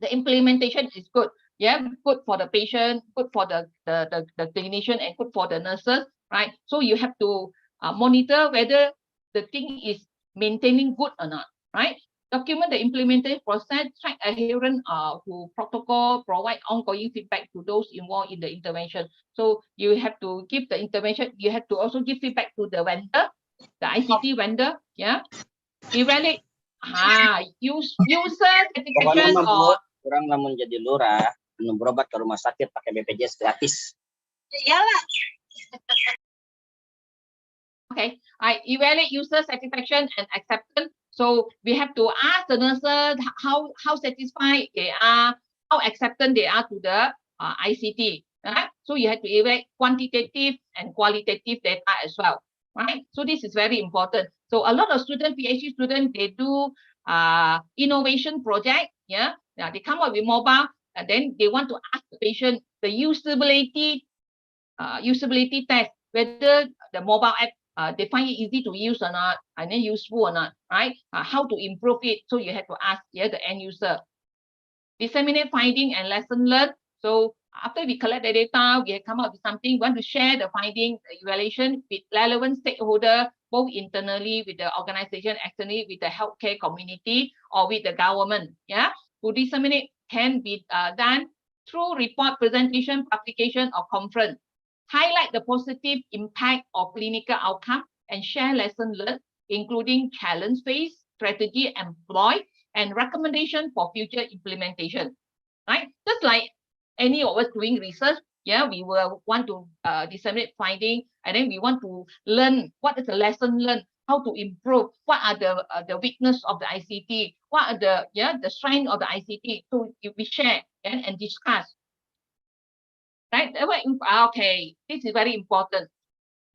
The implementation is good. Yeah, good for the patient, good for the clinician, and good for the nurses, right? So you have to monitor whether the thing is maintaining good or not, right? Document the implementation process, track adherence to protocol, provide ongoing feedback to those involved in the intervention. So you have to give the intervention, you have to also give feedback to the vendor, the ICT vendor, yeah. Evaluate user satisfaction or kurang namun jadi lurah, berobat ke rumah sakit pakai BPJS gratis. Iyalah. Okay, I evaluate user satisfaction and acceptance. So we have to ask the nurses how satisfied they are, how acceptant they are to the ICT. Right? So you have to evaluate quantitative and qualitative data as well. Right? So this is very important. So a lot of students, PhD students, they do innovation project. Yeah, they come up with mobile, and then they want to ask the patient the usability test, whether the mobile app they find it easy to use or not, and then useful or not, right? How to improve it. So you have to ask the end user. Disseminate finding and lesson learned. So after we collect the data, we have come up with something. We want to share the finding, the evaluation with relevant stakeholder, both internally with the organization, externally with the healthcare community or with the government. Yeah, to disseminate can be done through report, presentation, publication, or conference. Highlight the positive impact of clinical outcome and share lesson learned, including challenge faced, strategy employed, and recommendation for future implementation. Right? Just like any of us doing research, yeah, we will want to disseminate finding, and then we want to learn what is the lesson learned, how to improve, what are the weakness of the ICT, what are the strength of the ICT. So we share and discuss. Right? Okay, this is very important.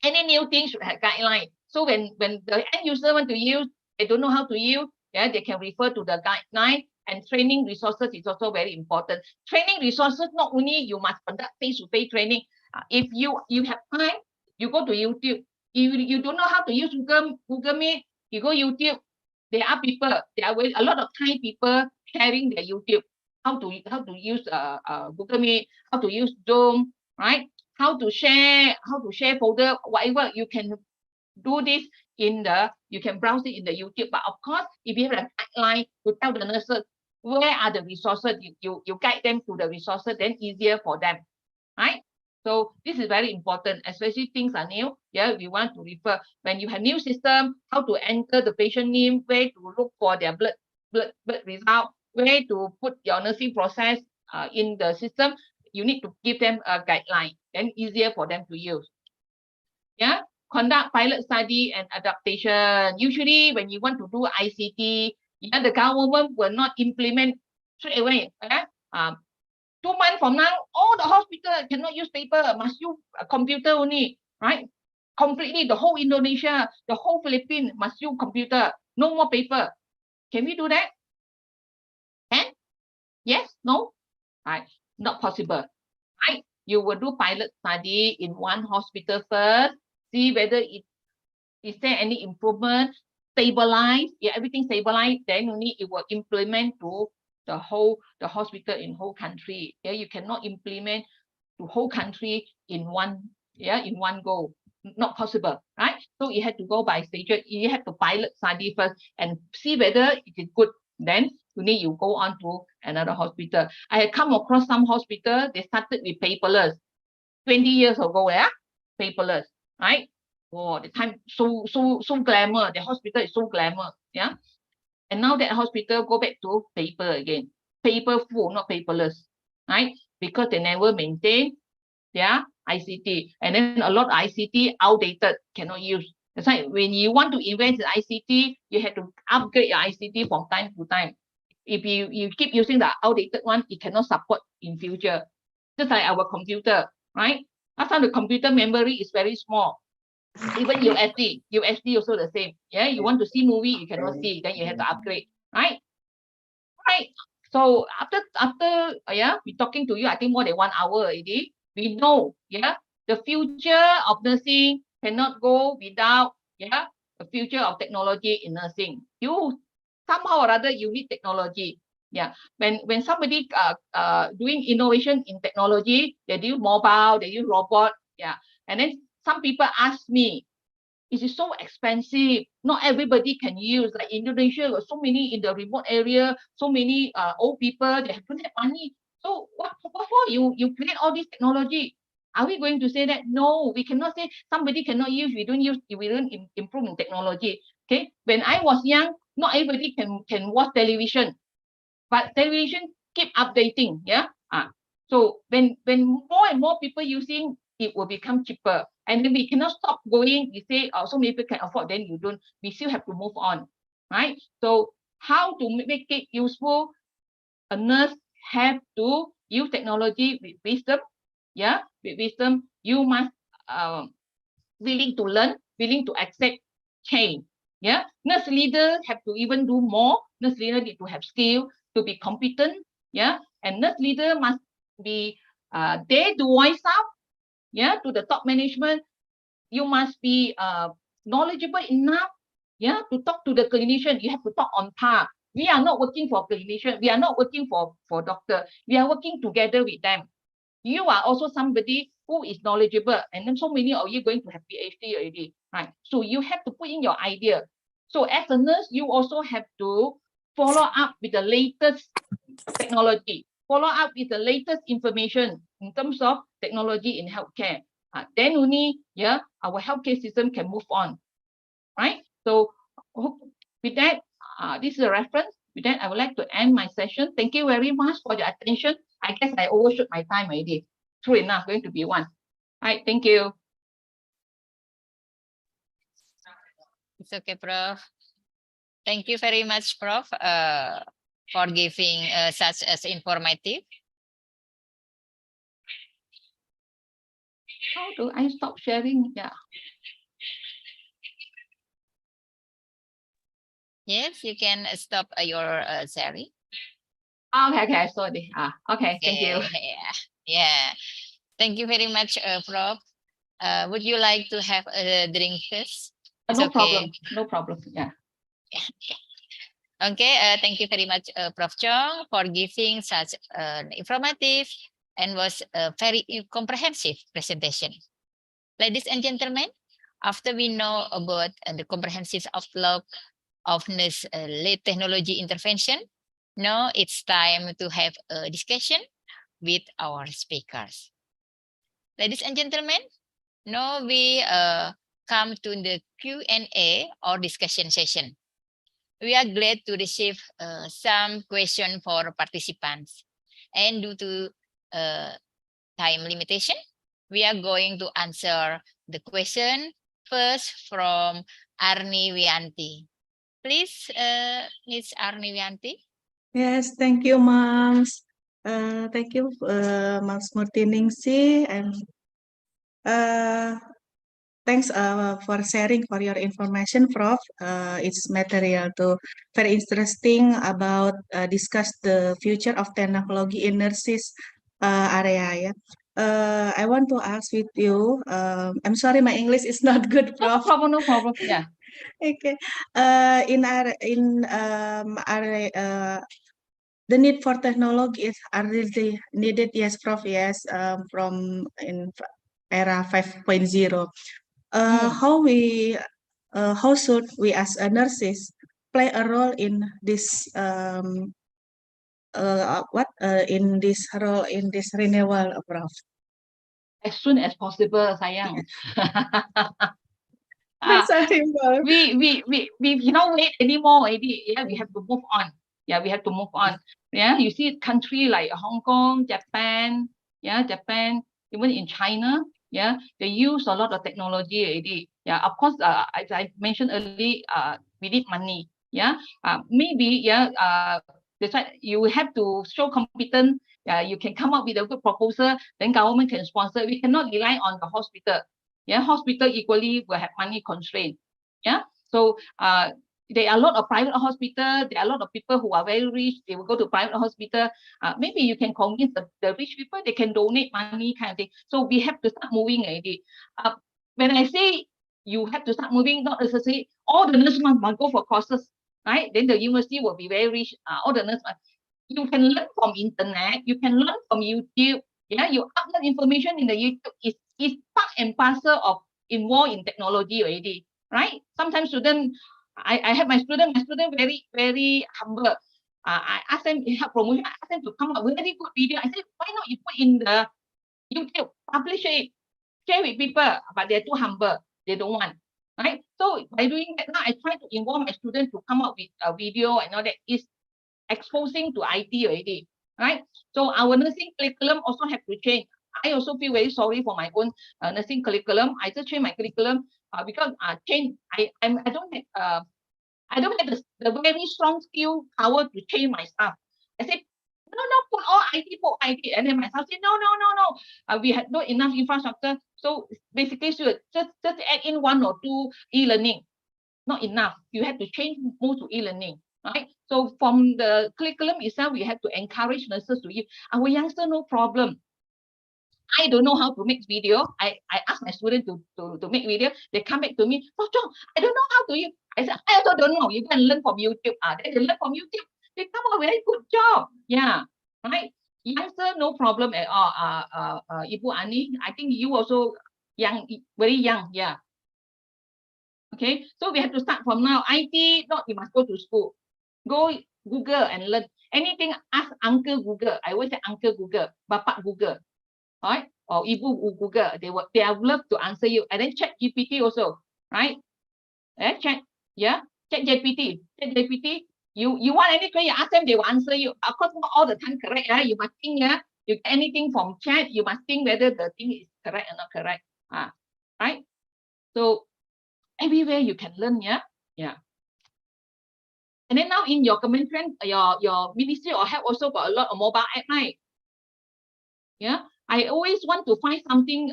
Any new thing should have guideline. So when the end user want to use, they don't know how to use, yeah, they can refer to the guideline. And training resources is also very important. Training resources, not only you must conduct face-to-face training. If you have time, you go to YouTube. If you don't know how to use Google Meet, you go YouTube. There are a lot of Thai people sharing their YouTube. How to use Google Meet, how to use Zoom, right? How to share folder, whatever. You can do this you can browse it in the YouTube. But of course, if you have a guideline to tell the nurses where are the resources, you guide them to the resources, then easier for them, right? So this is very important, especially things are new. Yeah, we want to refer when you have new system, how to enter the patient name, where to look for their blood result, where to put your nursing process in the system. You need to give them a guideline, then easier for them to use. Yeah, conduct pilot study and adaptation. Usually, when you want to do ICT, the government will not implement straight away. 2 months from now, all the hospital cannot use paper, must use a computer only, right? Completely, the whole Indonesia, the whole Philippines must use computer, no more paper. Can we do that? Can? Yes? No? Right? Not possible. Right? You will do pilot study in one hospital first, see whether is there any improvement, stabilize, everything stabilized, then only it will implement to the hospital in whole country. Yeah, you cannot implement the whole country in one go. Not possible, right? So you have to go by stages. You have to pilot study first and see whether it is good. Then you go on to another hospital. I had come across some hospital, they started with paperless 20 years ago. Yeah, paperless, right? Oh, the time so glamour. The hospital is so glamour, yeah. And now that hospital go back to paper again, paperful, not paperless, right? Because they never maintain their ICT, and then a lot of ICT outdated, cannot use. That's why when you want to invest in ICT, you have to upgrade your ICT from time to time. If you keep using the outdated one, it cannot support in future. Just like our computer, right? Last time the computer memory is very small. Even USD also the same. Yeah, you want to see movie, you cannot see, then you have to upgrade, right? Right. So after yeah, we talking to you, I think more than 1 hour already. We know, yeah, the future of nursing cannot go without, yeah, the future of technology in nursing. You somehow or other you need technology. Yeah. When somebody doing innovation in technology, they do mobile, they use robot, yeah. And then some people ask me, it is so expensive. Not everybody can use. Like Indonesia, got so many in the remote area, so many old people, they don't have money. So what for you create all this technology? Are we going to say that? No, we cannot say somebody cannot use, we don't use, we don't improve in technology. Okay. When I was young, not everybody can watch television, but television keep updating. Yeah. So when more and more people using, it will become cheaper. And then we cannot stop going. You say, oh, so many people can afford, then you don't, we still have to move on, right? So how to make it useful? A nurse have to use technology with wisdom. Yeah, with wisdom. You must willing to learn, willing to accept change. Yeah, nurse leader have to even do more. Nurse leader need to have skill to be competent. Yeah, and nurse leader must be there to voice out. Yeah, to the top management. You must be knowledgeable enough. Yeah, to talk to the clinician. You have to talk on par. We are not working for clinician. We are not working for doctor. We are working together with them. You are also somebody who is knowledgeable, and then so many of you going to have PhD already, right? So you have to put in your idea. So as a nurse, you also have to follow up with the latest technology, follow up with the latest information in terms of technology in healthcare. Then only, yeah, our healthcare system can move on, right? So with that, this is a reference. With that, I would like to end my session. Thank you very much for your attention. I guess I overshot my time already. True enough, going to be one. All right, thank you. It's okay, Prof. Thank you very much, Prof, for giving such as informative. How do I stop sharing? Yeah. Yes, you can stop your sharing. Okay, sorry. Okay, thank you. Yeah. Thank you very much, Prof. Would you like to have a drink first? It's No okay. problem. No problem. Yeah. Okay, thank you very much, Prof. Chong, for giving such an informative and was a very comprehensive presentation. Ladies and gentlemen, after we know about the comprehensive outlook of nurse-led technology intervention, now it's time to have a discussion with our speakers. Ladies and gentlemen, now we come to the Q&A or discussion session. We are glad to receive some questions for participants. And due to time limitation, we are going to answer the question first from Arni Wianti. Please, Ms. Arni Wianti. Yes, thank you, Moms. Thank you, Moms Murtiningsih, and thanks for sharing for your information, Prof. It's material to very interesting about discuss the future of technology in nurses area. Yeah. I want to ask with you. I'm sorry, my English is not good, Prof. No problem. Yeah. Okay. The need for technology is really needed. Yes, Prof. Yes. From in era 5.0. How should we as nurses play a role in this in this renewal, Prof? as soon as possible, sayang. Sorry, Prof. We cannot wait anymore already. Yeah, we have to move on. Yeah, we have to move on. Yeah, you see country like Hong Kong, Japan, Japan, even in China, they use a lot of technology already. Yeah, of course, as I mentioned earlier, we need money. Maybe, that's why you have to show competence. You can come up with a good proposal, then government can sponsor. We cannot rely on the hospital. Hospital equally will have money constraint. So there are a lot of private hospital. There are a lot of people who are very rich. They will go to private hospital. Maybe you can convince the rich people. They can donate money, kind of thing. So we have to start moving already. When I say you have to start moving, not necessarily all the nurses must go for courses, right? Then the university will be very rich. All the nurses, you can learn from internet. You can learn from YouTube. You upload information in the YouTube. It's part and parcel of involved in technology already, right? Sometimes students, I have my student very, very humble. I ask them to help promotion. I ask them to come up with very good video. I said, why not you put in the YouTube, publish it, share with people, but they're too humble. They don't want, right? So by doing that, now I try to involve my students to come up with a video and all that. Is exposing to IT already, right? So our nursing curriculum also have to change. I also feel very sorry for my own nursing curriculum. I just change my curriculum because change. I don't have the very strong skill power to change my stuff. I said, no, put all IT, and then my staff said, no. We had not enough infrastructure, so basically, just add in 1 or 2 e-learning. Not enough. You have to change more to e-learning. Right? So from the curriculum itself, we have to encourage nurses to use. Our youngster, no problem. I don't know how to make video. I ask my student to make video. They come back to me, Prof. Chong, I don't know how to use. I said, I also don't know. You can learn from YouTube. Then they learn from YouTube. They come out very good job. Yeah, right. Youngster, no problem at all. Ibu Ani, I think you also young, very young. Yeah. Okay, so we have to start from now. IT, not you must go to school. Go Google and learn. Anything, ask Uncle Google. I always say Uncle Google, Bapak Google, right? Or Ibu Google. They have love to answer you. And then check GPT also, right? Check GPT. Check GPT. You want anything, you ask them, they will answer you. Of course, not all the time correct. You must think, you get anything from chat, you must think whether the thing is correct or not correct. Right? So everywhere you can learn, yeah. And then now in your Kementerian, your Ministry of Health also got a lot of mobile app, right? Yeah, I always want to find something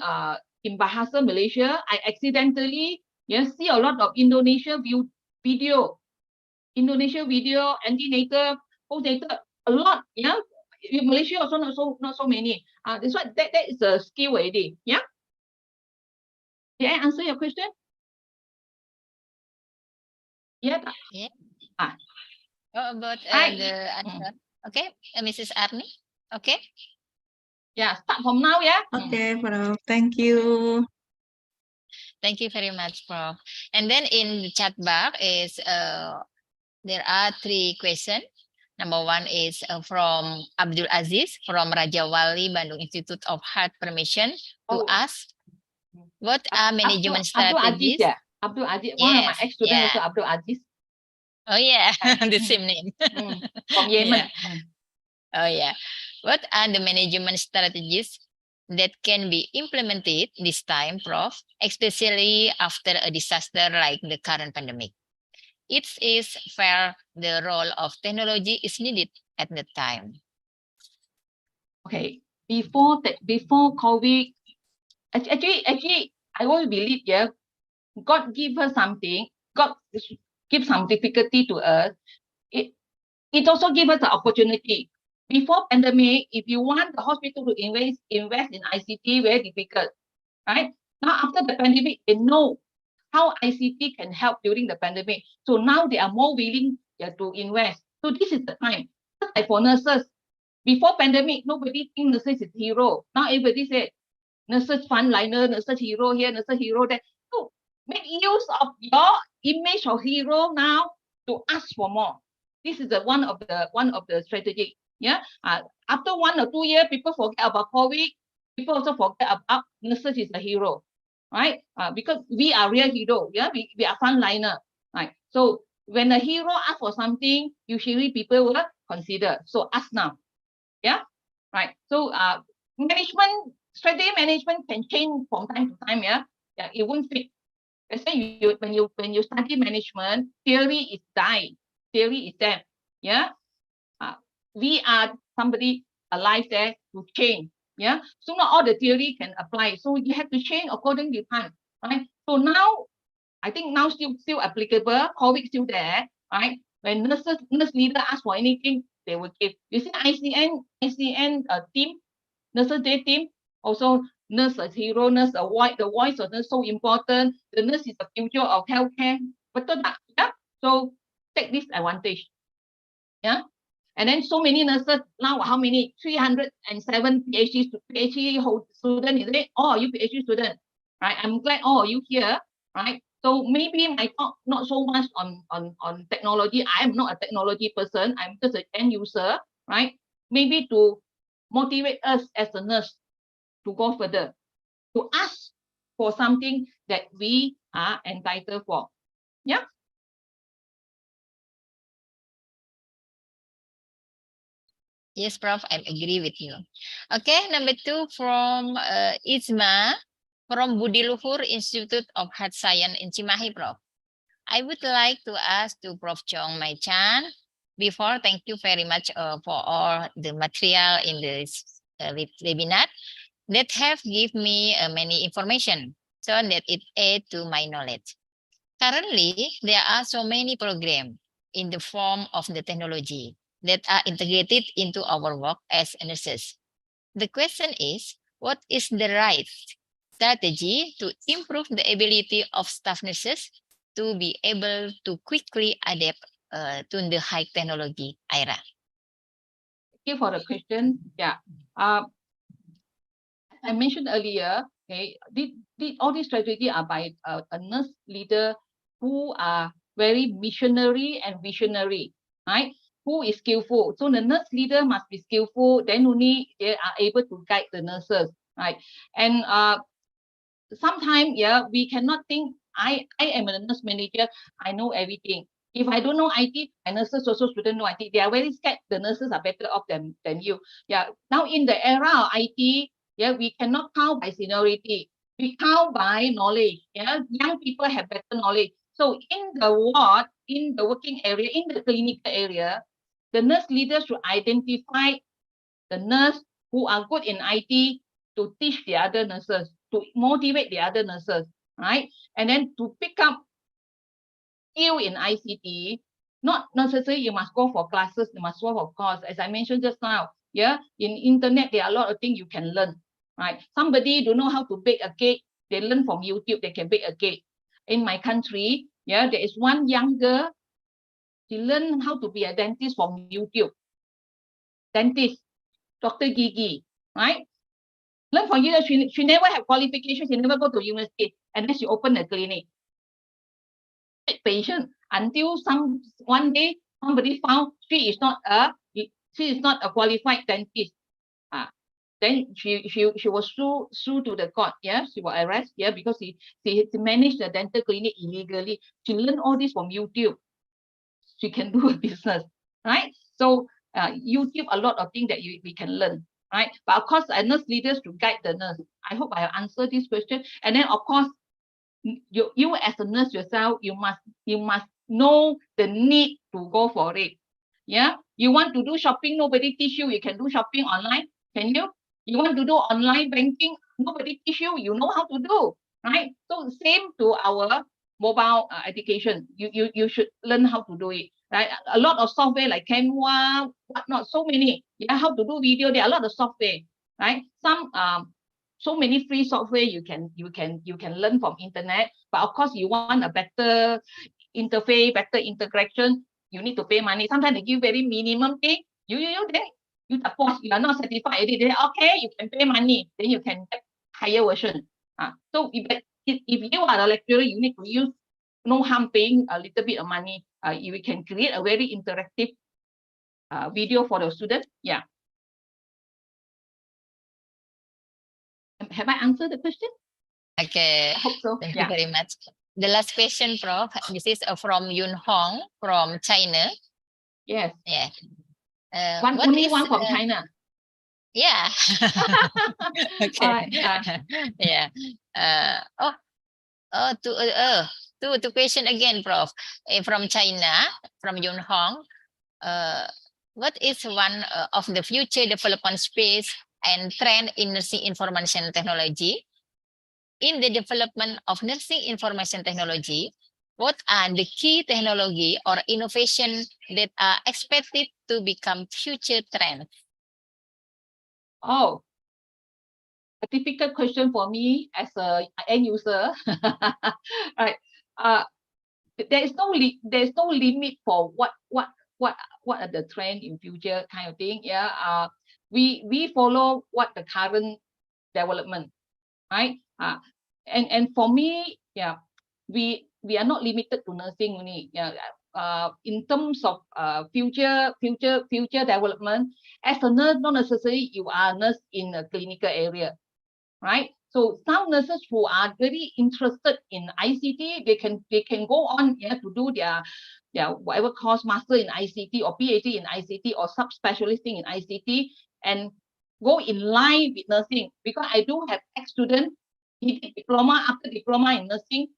in Bahasa Malaysia. I accidentally see a lot of Indonesia video, antenatal, postnatal, a lot. Yeah, in Malaysia also not so many. That's why that is a skill already. Yeah. Did I answer your question? Yeah. About Right. the answer. Okay, Mrs. Arni. Okay. Yeah, start from now, yeah. Okay, Prof. Thank you. Thank you very much, Prof. And then in the chat bar is there are 3 questions. Number 1 is from Abdul Aziz from Raja Wali Bandung Institute of Heart Permission to ask, what are management strategies? Abdul Aziz, one of my ex-students also Abdul Aziz. Oh yeah, the same name. From Yemen. Oh yeah. What are the management strategies that can be implemented this time, Prof, especially after a disaster like the current pandemic? It is fair the role of technology is needed at the time. Okay, before COVID, actually, I always believe, God give us something. God give some difficulty to us. It also give us the opportunity. Before pandemic, if you want the hospital to invest in ICT, very difficult, right? Now after the pandemic, they know how ICT can help during the pandemic. So now they are more willing to invest. So this is the time. Like for nurses, before pandemic, nobody think nurses is hero. Now everybody say nurses frontliner, nurses hero here, nurses hero there. So make use of your image of hero now to ask for more. This is one of the strategy. Yeah. After 1 or 2 years, people forget about COVID. people also forget about nurses is a hero, right? Because we are real hero, yeah, we are frontliner, right? So when a hero asks for something, usually people will consider. So ask now, yeah, right? So management, strategy management can change from time to time, yeah, it won't fit. Let's say when you study management, theory is die, theory is dead, yeah. We are somebody alive there to change, yeah. So not all the theory can apply, so you have to change according to time, right? So now I think now still applicable. COVID still there, right? When nurse leader ask for anything, they will give. You see ICN team, nurses day team, also nurse as hero, nurse a white, the voice of nurse so important. The nurse is the future of healthcare. Betul tak? Yeah. So take this advantage. Yeah. And then so many nurses now, how many? 307 PhD student, is it? Oh, you PhD student, right? I'm glad all of you here, right? So maybe my talk not so much on technology. I am not a technology person. I'm just an end user, right? Maybe to motivate us as a nurse to go further, to ask for something that we are entitled for. Yeah. Yes, Prof, I agree with you. Okay, number 2 from Isma from Budi Luhur Institute of Health Science in Cimahi, Prof. I would like to ask to Prof. Chong Mai Chan before, thank you very much for all the material in this webinar that have give me many information so that it add to my knowledge. Currently, there are so many programs in the form of the technology that are integrated into our work as nurses. The question is, what is the right strategy to improve the ability of staff nurses to be able to quickly adapt to the high technology era? Thank you for the question. Yeah. I mentioned earlier, okay, all these strategies are by a nurse leader who are very missionary and visionary, right? Who is skillful. So the nurse leader must be skillful, then only they are able to guide the nurses, right? And sometimes, yeah, we cannot think, I am a nurse manager, I know everything. If I don't know IT, my nurses also shouldn't know IT. They are very scared the nurses are better off than you. Yeah. Now in the era of IT, yeah, we cannot count by seniority. We count by knowledge. Yeah, young people have better knowledge. So in the ward, in the working area, in the clinical area, the nurse leaders should identify the nurse who are good in IT to teach the other nurses, to motivate the other nurses, right? And then to pick up skill in ICT, not necessarily you must go for classes, you must go for course. As I mentioned just now, yeah, in internet, there are a lot of things you can learn, right? Somebody don't know how to bake a cake, they learn from YouTube, they can bake a cake. In my country, yeah, there is one young girl, she learned how to be a dentist from YouTube. Dentist, Dr. Gigi, right? Learn from YouTube, she never have qualification, she never go to university, and then she opened a clinic. Patient until one day somebody found she is not a qualified dentist. Then she was sued to the court. Yeah, she was arrested. Yeah, because she managed the dental clinic illegally. She learned all this from YouTube. She can do a business, right? So YouTube, a lot of things that we can learn, right? But of course, nurse leaders to guide the nurse. I hope I have answered this question. And then of course, you as a nurse yourself, you must know the need to go for it. Yeah, you want to do shopping, nobody teach you, you can do shopping online, can you? You want to do online banking, nobody teach you, you know how to do, right? So same to our mobile education, you should learn how to do it, right? A lot of software like Canva, whatnot, so many. Yeah, how to do video, there are a lot of software, right? Some so many free software you can learn from internet, but of course you want a better interface, better integration, you need to pay money. Sometimes they give very minimum thing, then you suppose you are not satisfied with it, then okay, you can pay money, then you can get higher version. So if you are a lecturer, you need to use no harm paying a little bit of money. We can create a very interactive video for the student. Yeah. Have I answered the question? Okay. I hope so. Thank Yeah. you very much. The last question, Prof. This is from Yun Hong from China. Yes. Yeah. What Only is, one from China. Yeah. Okay. Yeah. Two question again, Prof. From China, from Yun Hong. What is one of the future development space and trend in nursing information technology? In the development of nursing information technology, what are the key technology or innovation that are expected to become future trends? Oh, a difficult question for me as a end user. Right. There is no limit for what are the trend in future kind of thing. Yeah. We follow what the current development, right? And for me, yeah, we are not limited to nursing only. Yeah. In terms of future development, as a nurse, not necessarily you are a nurse in a clinical area, right? So some nurses who are very interested in ICT, they can go on, yeah, to do their whatever course, master in ICT or PhD in ICT or subspecialisting in ICT, and go in line with nursing. Because I do have ex-student, he did diploma, after diploma in nursing,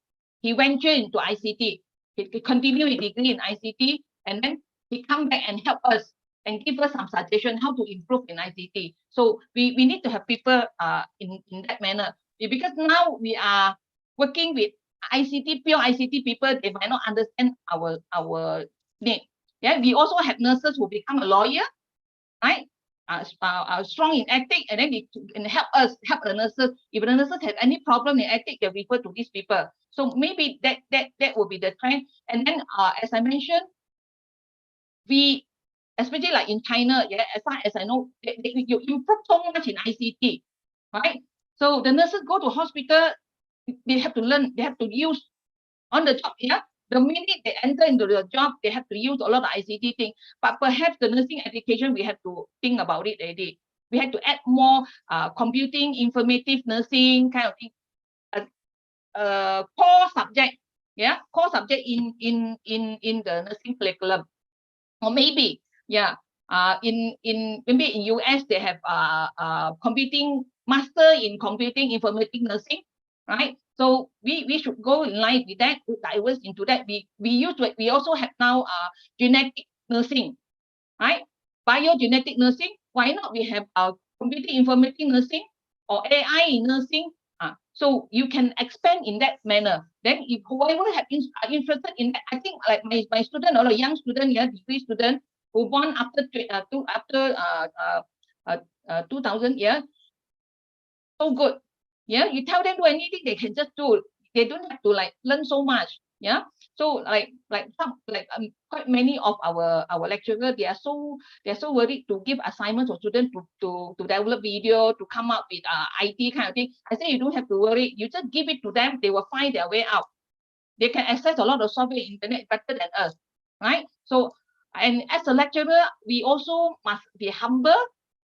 he ventured into ICT. He continued his degree in ICT, and then he come back and help us and give us some suggestion how to improve in ICT. So we need to have people in that manner. Because now we are working with ICT, pure ICT people, they might not understand our need. Yeah, we also have nurses who become a lawyer, right? Are strong in ethics, and then they can help the nurses. If the nurses have any problem in ethics, they refer to these people. So maybe that will be the trend. And then as I mentioned, we, especially like in China, yeah, as far as I know, you improve so much in ICT, right? So the nurses go to hospital, they have to learn, they have to use on the job, yeah. The minute they enter into the job, they have to use a lot of ICT thing. But perhaps the nursing education, we have to think about it already. We have to add more computing, informative nursing kind of thing. Core subject, yeah, core subject in the nursing curriculum. Or maybe, yeah, in maybe in US they have computing master in computing informatic nursing, right? So we should go in line with that, to diverse into that. We also have now genetic nursing, right? Biogenetic nursing. Why not we have computing informatic nursing or AI in nursing? So you can expand in that manner. Then if whoever are interested in that, I think like my student or a young student, yeah, degree student who born after 2000, yeah, so good. Yeah, you tell them do anything, they can just do. They don't have to like learn so much. Yeah. So quite many of our lecturers, they are so worried to give assignments to students to develop video, to come up with IT kind of thing. I say you don't have to worry. You just give it to them, they will find their way out. They can access a lot of software internet better than us, right? So, and as a lecturer, we also must be humble.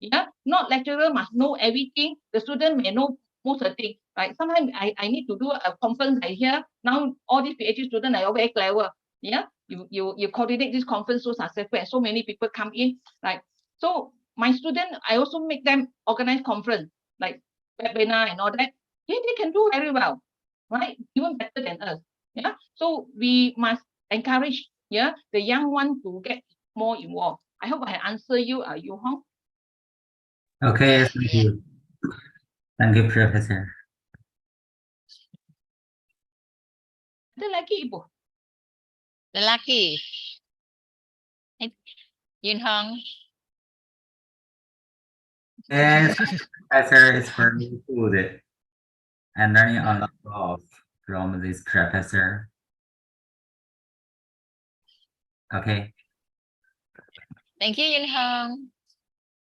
Yeah, not lecturer must know everything. The student may know most of the thing. Right? Sometimes I need to do a conference. I hear now all these PhD students are very clever. Yeah, you coordinate this conference so successful, and so many people come in. Right? So my student, I also make them organize conference like webinar and all that. Yeah, they can do very well, right? Even better than us. Yeah, so we must encourage, yeah, the young one to get more involved. I hope I answer you, Yu Hong. Okay, thank you. Thank you, Professor. Ada lagi Ibu? Lelaki. Yun Hong. Yes, Professor is very good and learning a lot from this professor. Okay. Thank you, Yun Hong.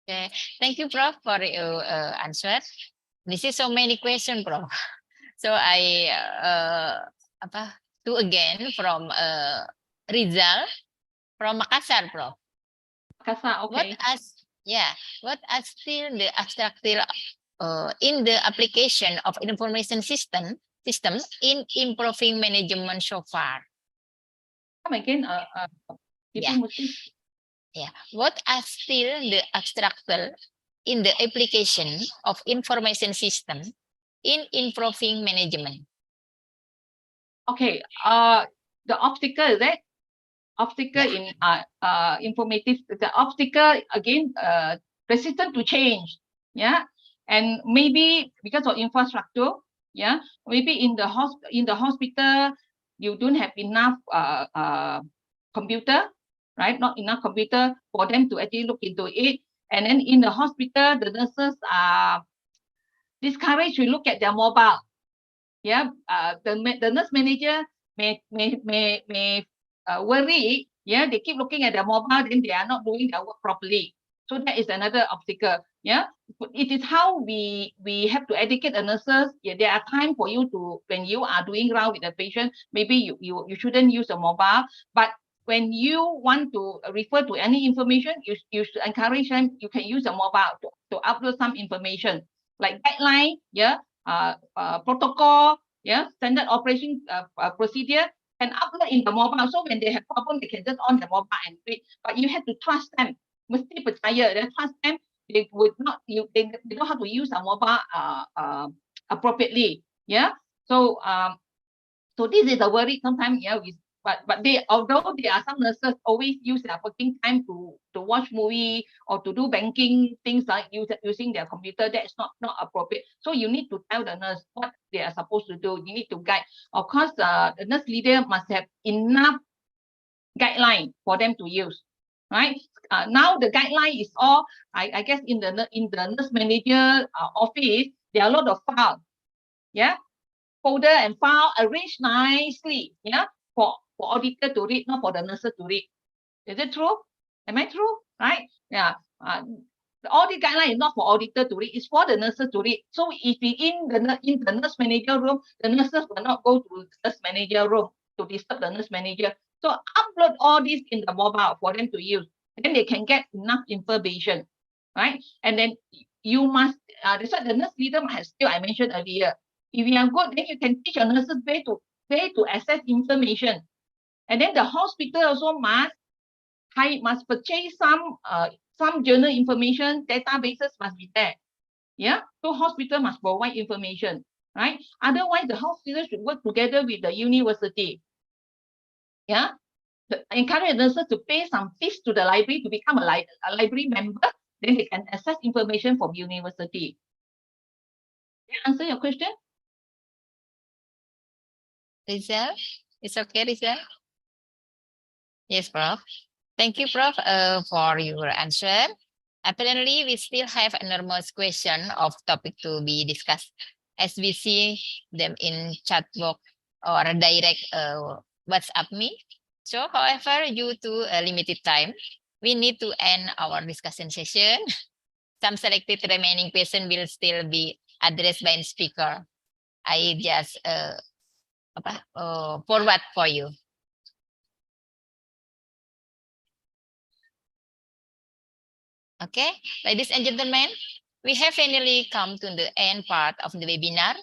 Okay. Thank you, Prof, for your answer. This is so many questions, Prof. So I do again from Rizal from Makassar, Prof. Makassar, okay. What are still the in the application of information systems in improving management so far? Come again, Yeah. Ibu Muti. Yeah. What are still the obstacles in the application of information system in improving management? Okay, the obstacle is that obstacle in informative, the obstacle again, resistant to change, yeah, and maybe because of infrastructure, yeah, maybe in the hospital you don't have enough computer, right? Not enough computer for them to actually look into it, and then in the hospital the nurses are discouraged to look at their mobile. Yeah, the nurse manager may worry. Yeah, they keep looking at their mobile, then they are not doing their work properly. So that is another obstacle. Yeah, it is how we have to educate the nurses. Yeah, there are time for you to, when you are doing round with the patient, maybe you shouldn't use a mobile, but when you want to refer to any information, you should encourage them. You can use a mobile to upload some information like guideline. Yeah, protocol, yeah, standard operation procedure, can upload in the mobile. So when they have problem, they can just on the mobile and do it. But you have to trust them. Mesti percaya, then trust them. They would not, they know how to use a mobile appropriately. Yeah. So so this is a worry sometimes. Yeah, but they, although there are some nurses always use their working time to watch movie or to do banking things like using their computer, that is not appropriate. So you need to tell the nurse what they are supposed to do. You need to guide. Of course, the nurse leader must have enough guideline for them to use, right? Now the guideline is all, I guess in the nurse manager office, there are a lot of files. Yeah, folder and file arranged nicely, yeah, for auditor to read, not for the nurses to read. Is it true? Am I true? Right? Yeah. All the guideline is not for auditor to read, it's for the nurses to read. So if we in the nurse manager room, the nurses will not go to the nurse manager room to disturb the nurse manager. So upload all this in the mobile for them to use. Then they can get enough information, right? And then you must, that's why the nurse leader must have skill I mentioned earlier. If you are good, then you can teach your nurses way to access information. And then the hospital also must purchase some journal information, databases must be there. Yeah, so hospital must provide information, right? Otherwise, the hospital should work together with the university. Yeah, encourage nurses to pay some fees to the library to become a library member. Then they can access information from university. Did I answer your question? Rizal, it's okay, Rizal? Yes, Prof. Thank you, Prof, for your answer. Apparently, we still have enormous question of topic to be discussed as we see them in chat box or direct WhatsApp me. So, however, due to a limited time, we need to end our discussion session. Some selected remaining question will still be addressed by the speaker. I just forward for you. Okay, ladies and gentlemen, we have finally come to the end part of the webinar.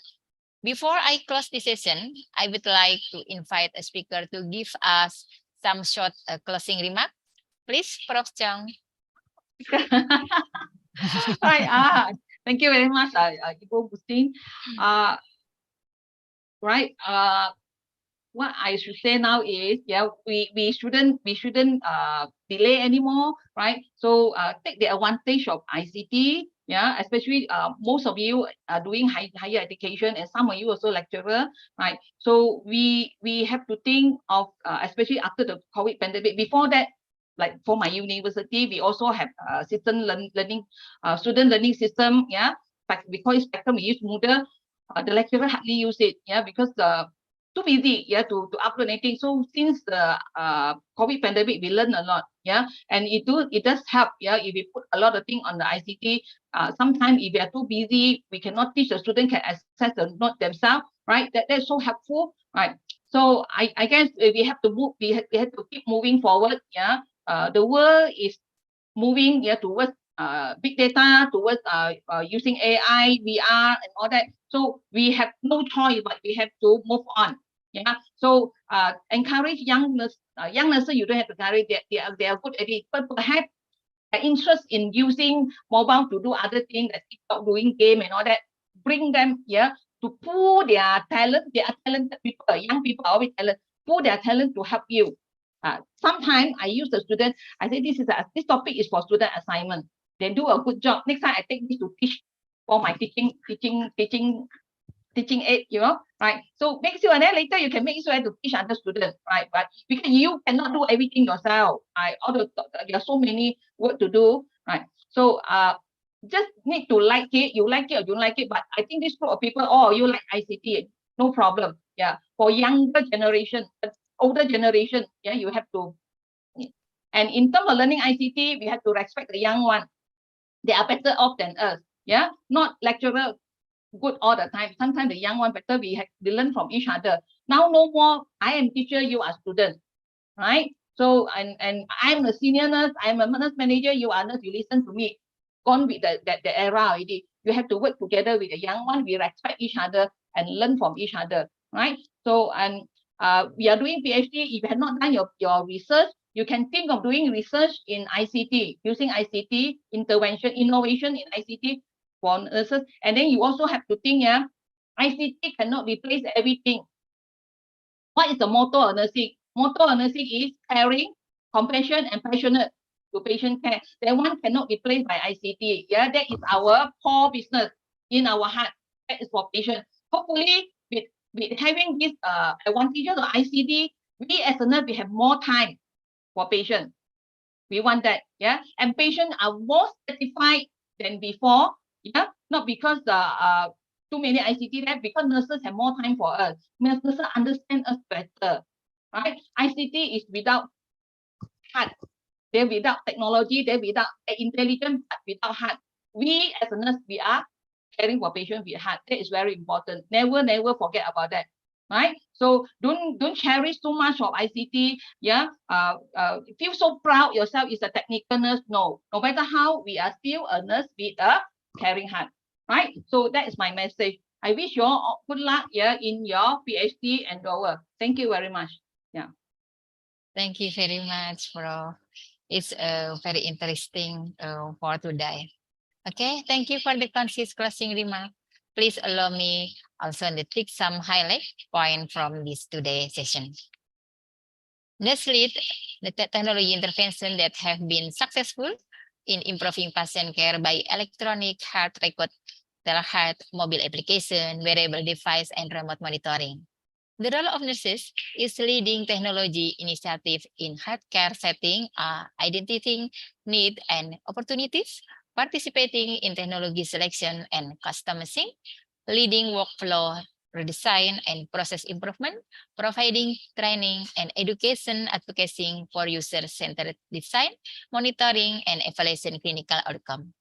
Before I close the session, I would like to invite a speaker to give us some short closing remark. Please, Prof. Chang. Right. Thank you very much, Ibu Bustin. Right. What I should say now is, yeah, we shouldn't delay anymore, right? So take the advantage of ICT, yeah, especially most of you are doing higher education, and some of you also lecturer, right? So we have to think of especially after the COVID pandemic. Before that, like for my university, we also have student learning system, yeah. But because Spectrum, we use Moodle, the lecturer hardly use it, yeah, because too busy, yeah, to upload anything. So since the COVID pandemic, we learn a lot, yeah, and it does help, yeah, if we put a lot of things on the ICT. Sometimes if we are too busy, we cannot teach the student can access the note themselves, right? That's so helpful, right? So I guess we have to move. We have to keep moving forward, yeah. The world is moving, yeah, towards big data, towards using AI, VR, and all that. So we have no choice, but we have to move on. Yeah. So encourage young nurses. You don't have to encourage. They are good at it, but perhaps their interest in using mobile to do other things, like TikTok, doing game and all that. Bring them here to pull their talent. They are talented people. Young people are always talent. Pull their talent to help you. Sometimes I use the student. I say this topic is for student assignment. They do a good job. Next time I take this to teach for my teaching aid, right? So make sure, and then later you can make sure to teach other students, right? But because you cannot do everything yourself, right? There are so many work to do, right? So just need to like it. You like it or you don't like it. But I think this group of people, you like ICT, no problem. Yeah, for younger generation, but older generation, yeah, you have to. And in terms of learning ICT, we have to respect the young one. They are better off than us. Yeah, not lecturer good all the time. Sometimes the young one better. We learn from each other. Now no more. I am teacher, you are student, right? So and I'm a senior nurse. I'm a nurse manager. You are nurse. You listen to me. Gone with the era already. You have to work together with the young one. We respect each other and learn from each other, right? So and we are doing PhD. If you have not done your research, you can think of doing research in ICT, using ICT intervention, innovation in ICT for nurses. And then you also have to think, ICT cannot replace everything. What is the motto of nursing? Motto of nursing is caring, compassion, and passionate to patient care. That one cannot be replaced by ICT. Yeah, that is our core business in our heart. That is for patient. Hopefully, with having this advantages of ICT, we as a nurse, we have more time for patient. We want that, yeah. And patients are more satisfied than before, yeah. Not because too many ICT left, because nurses have more time for us. Nurses understand us better, right? ICT is without heart. They're without technology. They're without intelligence, but without heart. We as a nurse, we are caring for patients with heart. That is very important. Never forget about that. Right? So don't cherish too much of ICT. Yeah. Feel so proud yourself is a technical nurse. No matter how, we are still a nurse with a caring heart. Right? So that is my message. I wish you all good luck, yeah, in your PhD endeavor. Thank you very much. Yeah. Thank you very much, Prof. It's very interesting for today. Okay, thank you for the concise closing remark. Please allow me also to take some highlight point from this today session. Nestled, the technology intervention that have been successful in improving patient care by electronic heart record, telehealth, mobile application, wearable device, and remote monitoring. The role of nurses is leading technology initiative in healthcare setting, identifying need and opportunities, participating in technology selection and customizing, leading workflow redesign and process improvement, providing training and education advocacy for user-centered design, monitoring and evaluation clinical outcome.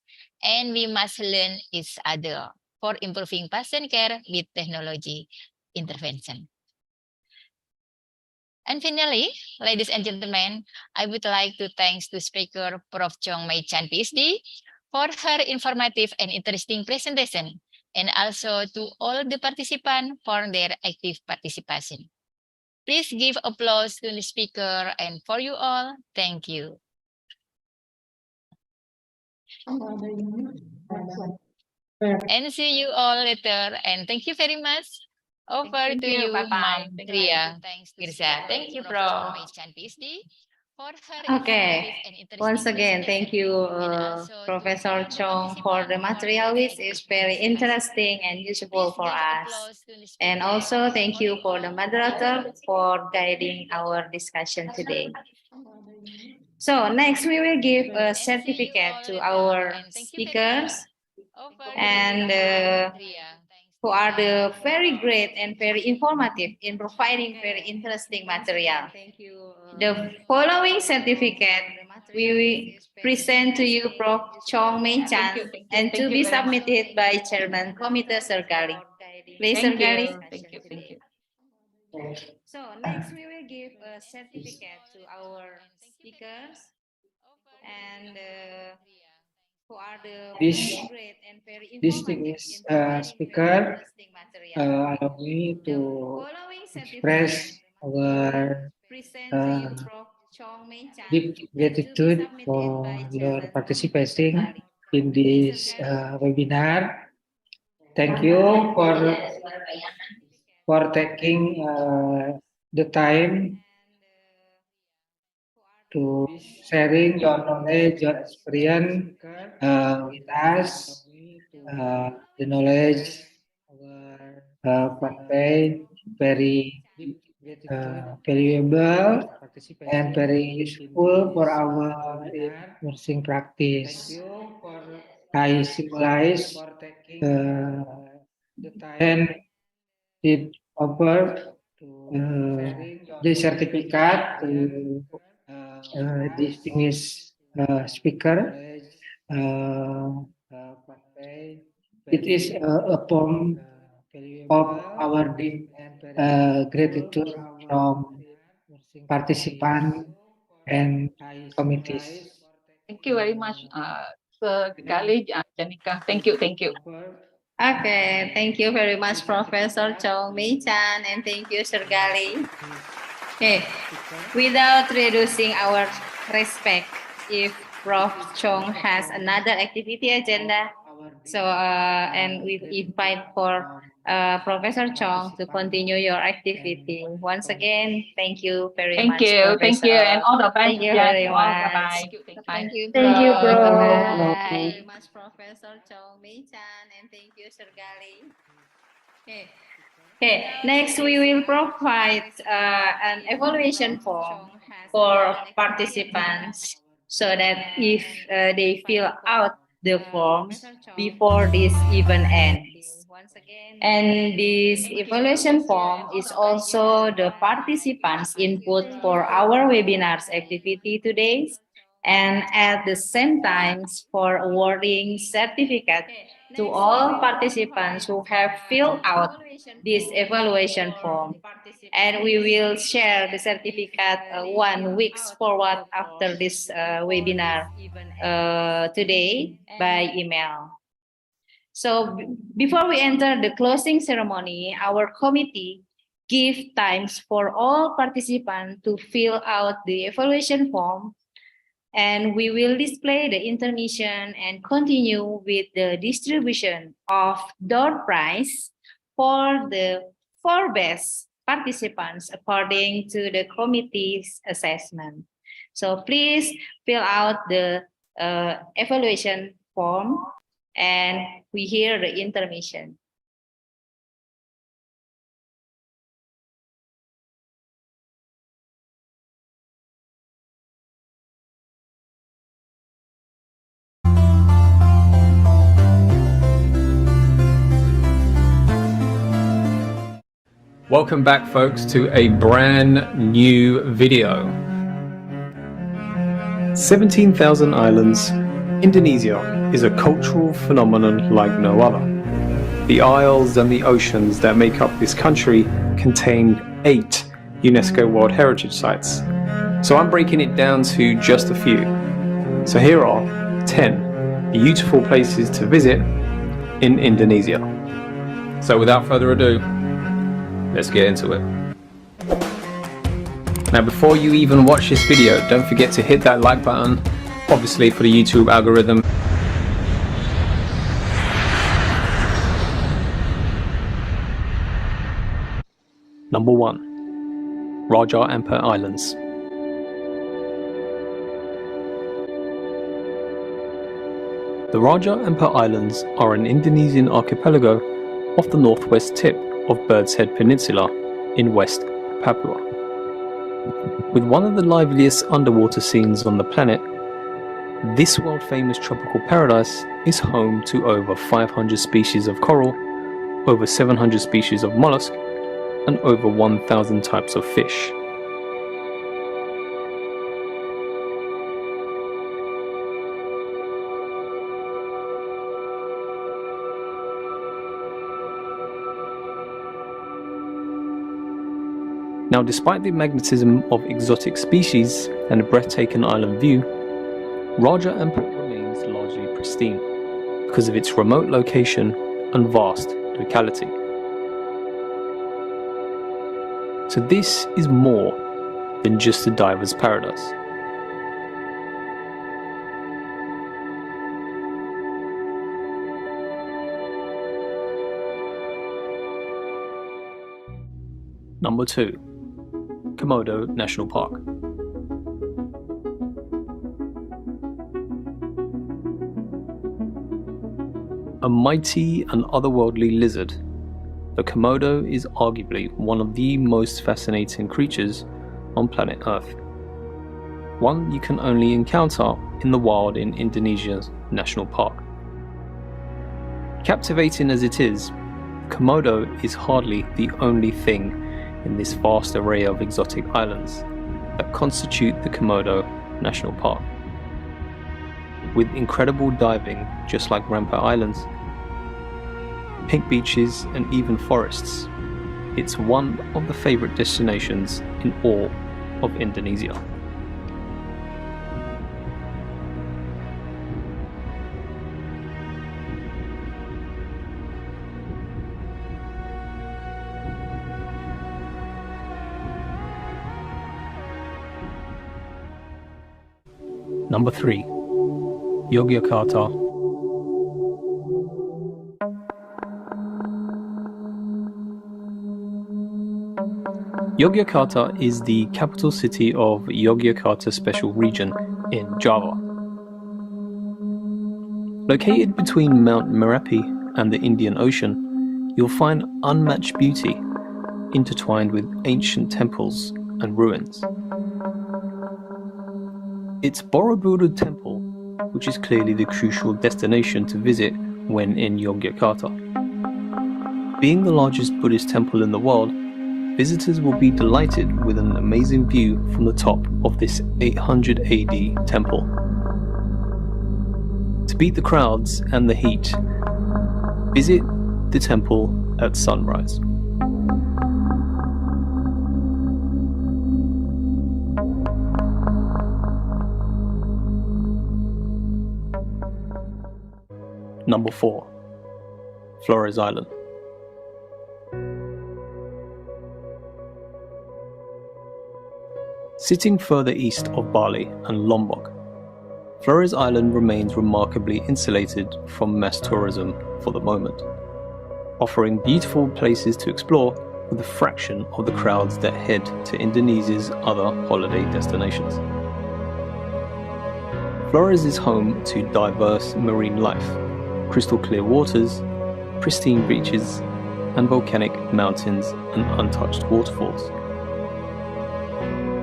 And we must learn each other for improving patient care with technology intervention. And finally, ladies and gentlemen, I would like to thank the speaker, Prof. Chong Mei Chan, PhD, for her informative and interesting presentation, and also to all the participants for their active participation. Please give applause to the speaker, and for you all, thank you. And see you all later, and thank you very much. Over Thank to you. you, Bye-bye. Ma'am Thank you. Ria Mirza. Thank you, Prof. Okay. Once again, thank you, Professor Chong, for the material which is very interesting and useful for us. And also thank you for the moderator for guiding our discussion today. So next we will give a certificate to our speakers and who are the very great and very informative in providing very interesting material. The following certificate we will present to you, Prof. Chong Mei Chan, and to be submitted by Chairman Komite Sergali. Please, Sergali. Thank you. So next we will give a certificate to our speakers and This distinguished speaker allow me to express our deep gratitude for your participating in this webinar. Thank you for taking the time to sharing your knowledge, your experience with us. The knowledge conveyed very valuable and very useful for our nursing practice. I symbolize and it offer the certificate to distinguished speaker. It is a form of our deep gratitude from participants and committees. Thank you very much, Sir Gali, Janika. Thank you. Okay, thank you very much, Professor Chong Mei Chan, and thank you, Sir Gali. Okay, without reducing our respect, if Prof. Chong has another activity agenda, so and we invite for Professor Chong to continue your activity. Once again, thank you very much. Thank you, and all the best. Thank you very much. Bye-bye. Thank you, Thank you, Prof. bro. Bye. Thank you very much, Professor Chong Mei Chan, and thank you, Sir Gali. Okay, next we will provide an evaluation form for participants so that if they fill out the form before this event ends. And this evaluation form is also the participants' input for our webinar's activity today, and at the same time for awarding certificate to all participants who have filled out this evaluation form. And we will share the certificate 1 week forward after this webinar today by email. So before we enter the closing ceremony, our committee give times for all participants to fill out the evaluation form, and we will display the intermission and continue with the distribution of door prize for the 4 best participants according to the committee's assessment. So please fill out the evaluation form, and we hear the intermission. Welcome back, folks, to a brand new video. 17,000 Islands, Indonesia is a cultural phenomenon like no other. The isles and the oceans that make up this country contain 8 UNESCO World Heritage Sites. So I'm breaking it down to just a few. So here are 10 beautiful places to visit in Indonesia. So without further ado, let's get into it. Now, before you even watch this video, don't forget to hit that like button, obviously for the YouTube algorithm. Number 1, Raja Ampat Islands. The Raja Ampat Islands are an Indonesian archipelago off the northwest tip of Bird's Head Peninsula in West Papua. With one of the liveliest underwater scenes on the planet, this world-famous tropical paradise is home to over 500 species of coral, over 700 species of mollusk, and over 1,000 types of fish. Now, despite the magnetism of exotic species and a breathtaking island view, Raja Ampat remains largely pristine. esteem because of its remote location and vast locality. So this is more than just a diver's paradise. Number 2. Komodo National Park. A mighty and otherworldly lizard, the Komodo is arguably one of the most fascinating creatures on planet Earth. One you can only encounter in the wild in Indonesia's national park. Captivating as it is, Komodo is hardly the only thing in this vast array of exotic islands that constitute the Komodo National Park. With incredible diving, just like Rampart Islands, pink beaches and even forests, it's one of the favorite destinations in all of Indonesia. Number 3. Yogyakarta. Yogyakarta is the capital city of Yogyakarta Special Region in Java. Located between Mount Merapi and the Indian Ocean, you'll find unmatched beauty intertwined with ancient temples and ruins. It's Borobudur Temple, which is clearly the crucial destination to visit when in Yogyakarta. Being the largest Buddhist temple in the world, visitors will be delighted with an amazing view from the top of this 800 AD temple. To beat the crowds and the heat, visit the temple at sunrise. Number 4. Flores Island. Sitting further east of Bali and Lombok, Flores Island remains remarkably insulated from mass tourism for the moment, offering beautiful places to explore with a fraction of the crowds that head to Indonesia's other holiday destinations. Flores is home to diverse marine life, crystal clear waters, pristine beaches, and volcanic mountains and untouched waterfalls.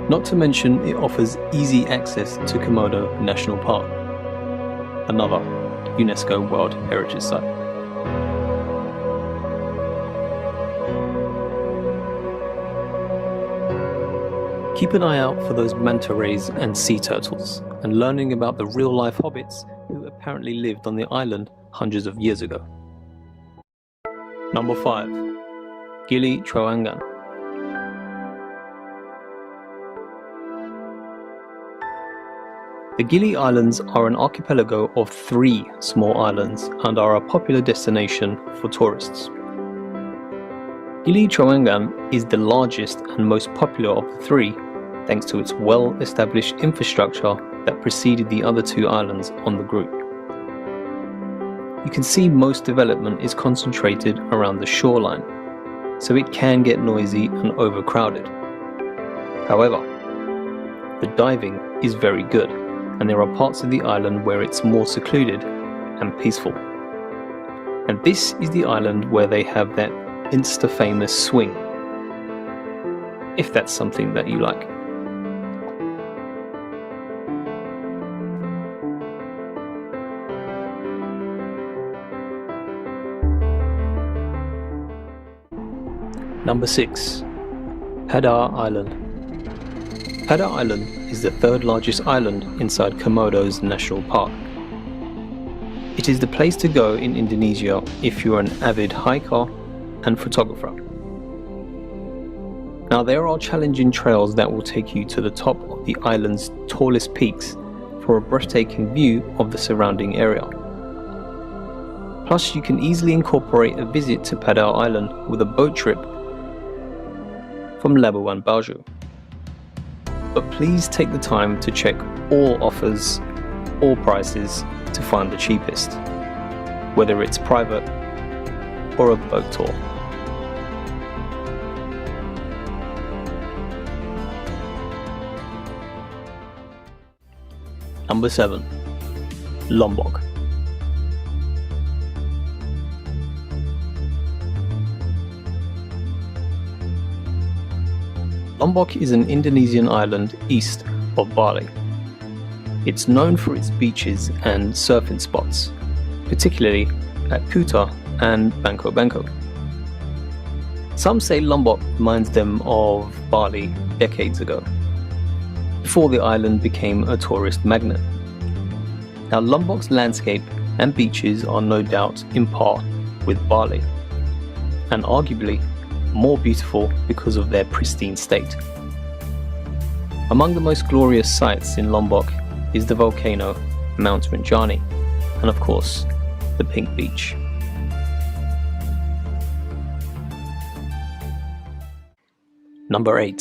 Not to mention it offers easy access to Komodo National Park, another UNESCO World Heritage Site. Keep an eye out for those manta rays and sea turtles, and learning about the real-life hobbits who apparently lived on the island hundreds of years ago. Number 5. Gili Trawangan. The Gili Islands are an archipelago of 3 small islands and are a popular destination for tourists. Gili Trawangan is the largest and most popular of the 3, thanks to its well-established infrastructure that preceded the other 2 islands on the group. You can see most development is concentrated around the shoreline, so it can get noisy and overcrowded. However, the diving is very good, and there are parts of the island where it's more secluded and peaceful. And this is the island where they have that Insta-famous swing, if that's something that you like. Number 6. Padar Island. Padar Island is the 3rd largest island inside Komodo's National Park. It is the place to go in Indonesia if you're an avid hiker and photographer. Now there are challenging trails that will take you to the top of the island's tallest peaks for a breathtaking view of the surrounding area. Plus, you can easily incorporate a visit to Padar Island with a boat trip from Labuan Bajo. But please take the time to check all offers, all prices to find the cheapest, whether it's private or a boat tour. Number 7. Lombok. Lombok is an Indonesian island east of Bali. It's known for its beaches and surfing spots, particularly at Kuta and Bangkok Bangkok. Some say Lombok reminds them of Bali decades ago, before the island became a tourist magnet. Now, Lombok's landscape and beaches are no doubt in par with Bali, and arguably more beautiful because of their pristine state. Among the most glorious sights in Lombok is the volcano Mount Rinjani, and of course, the Pink Beach. Number 8.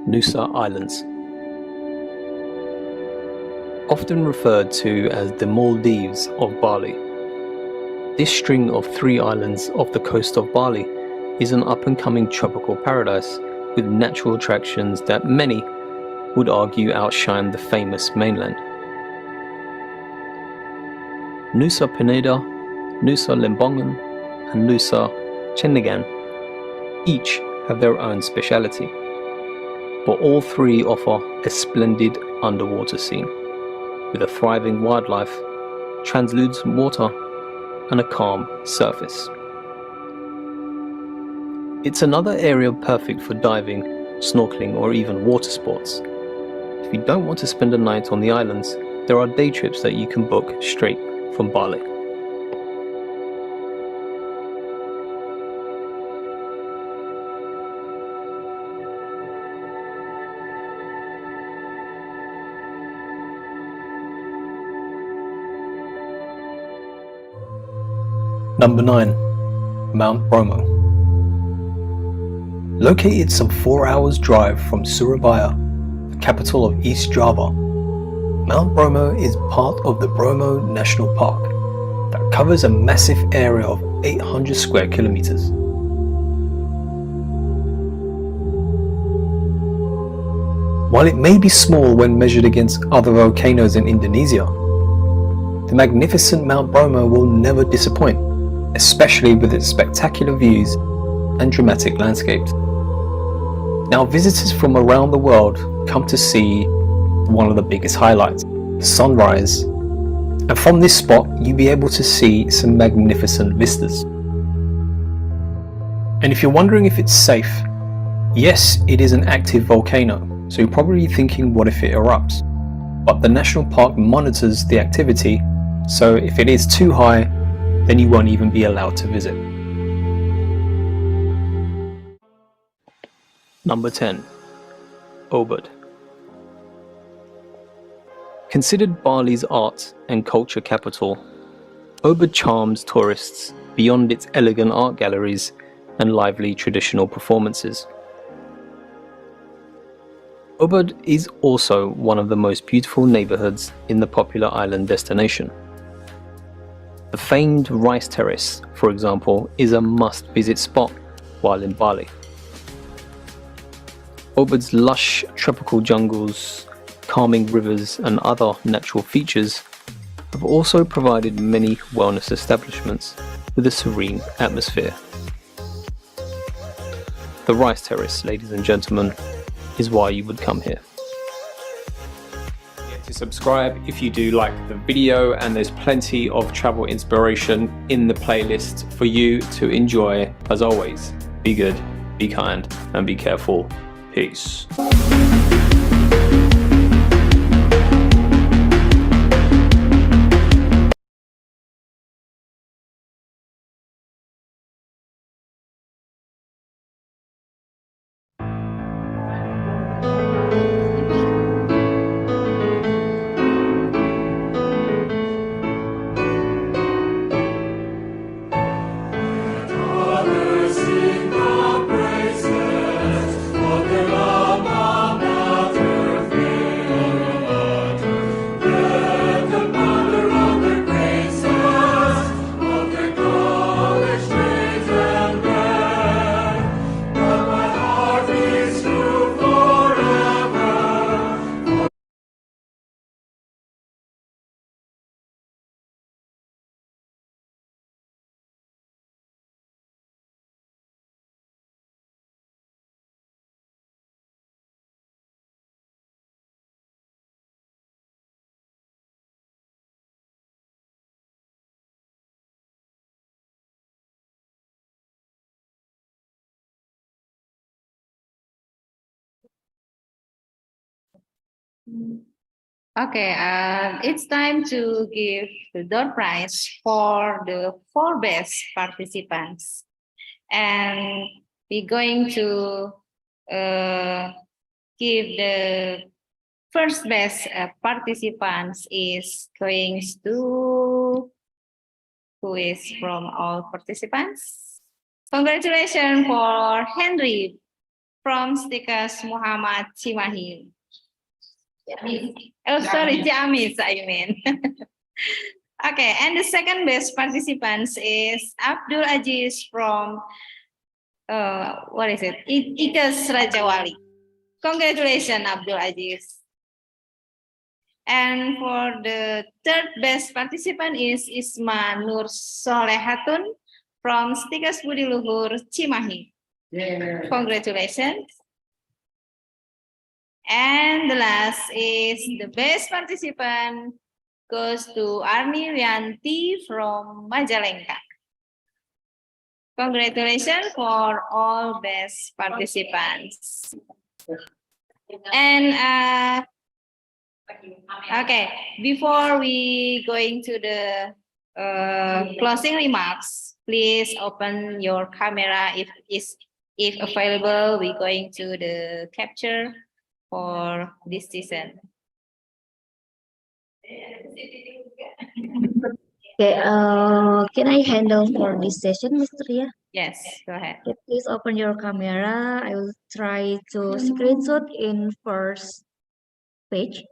Nusa Islands. Often referred to as the Maldives of Bali, this string of 3 islands off the coast of Bali is an up-and-coming tropical paradise with natural attractions that many would argue outshine the famous mainland. Nusa Penida, Nusa Lembongan, and Nusa Cendegan each have their own speciality, but all 3 offer a splendid underwater scene, with a thriving wildlife, translucent water, and a calm surface. It's another area perfect for diving, snorkeling, or even water sports. If you don't want to spend a night on the islands, there are day trips that you can book straight from Bali. Number 9. Mount Bromo. Located some 4 hours drive from Surabaya, the capital of East Java, Mount Bromo is part of the Bromo National Park that covers a massive area of 800 square kilometers. While it may be small when measured against other volcanoes in Indonesia, the magnificent Mount Bromo will never disappoint, especially with its spectacular views and dramatic landscapes. Now, visitors from around the world come to see one of the biggest highlights, the sunrise. And from this spot, you'll be able to see some magnificent vistas. And if you're wondering if it's safe, yes, it is an active volcano, so you're probably thinking, what if it erupts? But the national park monitors the activity, so if it is too high, then you won't even be allowed to visit. Number 10. Ubud. Considered Bali's art and culture capital, Ubud charms tourists beyond its elegant art galleries and lively traditional performances. Ubud is also one of the most beautiful neighborhoods in the popular island destination. The famed Rice Terrace, for example, is a must-visit spot while in Bali. Ubud's lush tropical jungles, calming rivers and other natural features have also provided many wellness establishments with a serene atmosphere. The Rice Terrace, ladies and gentlemen, is why you would come here. To subscribe if you do like the video, and there's plenty of travel inspiration in the playlist for you to enjoy. As always, be good, be kind, and be careful. Peace. Okay, it's time to give the door prize for the 4 best participants. And we're going to give the first best participants is going to, who is from all participants? Congratulations for Henry from Stikas Muhammad Cimahi. Oh, sorry, Jamis, I mean. Okay, and the second best participants is Abdul Aziz from, what is it? Ikas Rajawali. Congratulations, Abdul Aziz. And for the third best participant is Isma Nur Solehatun from Stikas Budi Luhur Cimahi. Congratulations. And the last is the best participant goes to Arni Rianti from Majalengka. Congratulations for all best participants. And okay, before we going to the closing remarks, please open your camera if available. We're going to the capture for this season. Okay, can I handle for this session, Mr. Ria? Yes, go ahead. Okay, please open your camera. I will try to screenshot in first page.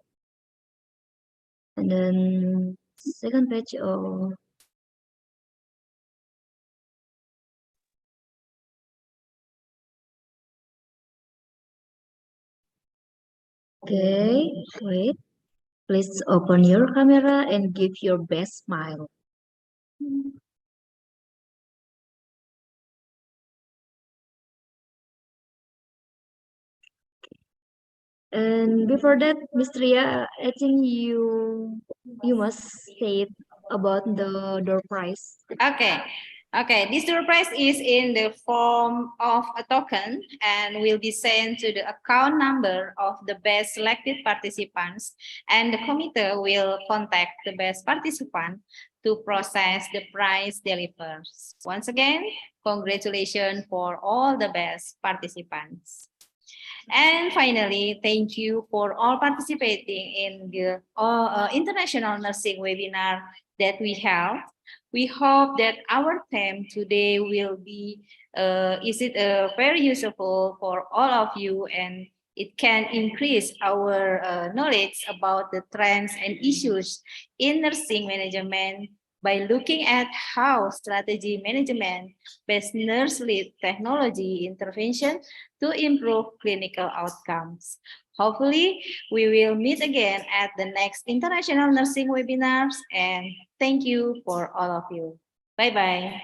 And then second page, oh. Okay, wait. Please open your camera and give your best smile. And before that, Mr. Ria, I think you must say it about the door prize. Okay. Okay, this door prize is in the form of a token and will be sent to the account number of the best selected participants, and the committee will contact the best participant to process the prize delivers. Once again, congratulations for all the best participants. And finally, thank you for all participating in the international nursing webinar that we held. We hope that our theme today will be very useful for all of you, and it can increase our knowledge about the trends and issues in nursing management by looking at how strategy management based nurse-led technology intervention to improve clinical outcomes. Hopefully, we will meet again at the next international nursing webinars, and thank you for all of you. Bye-bye.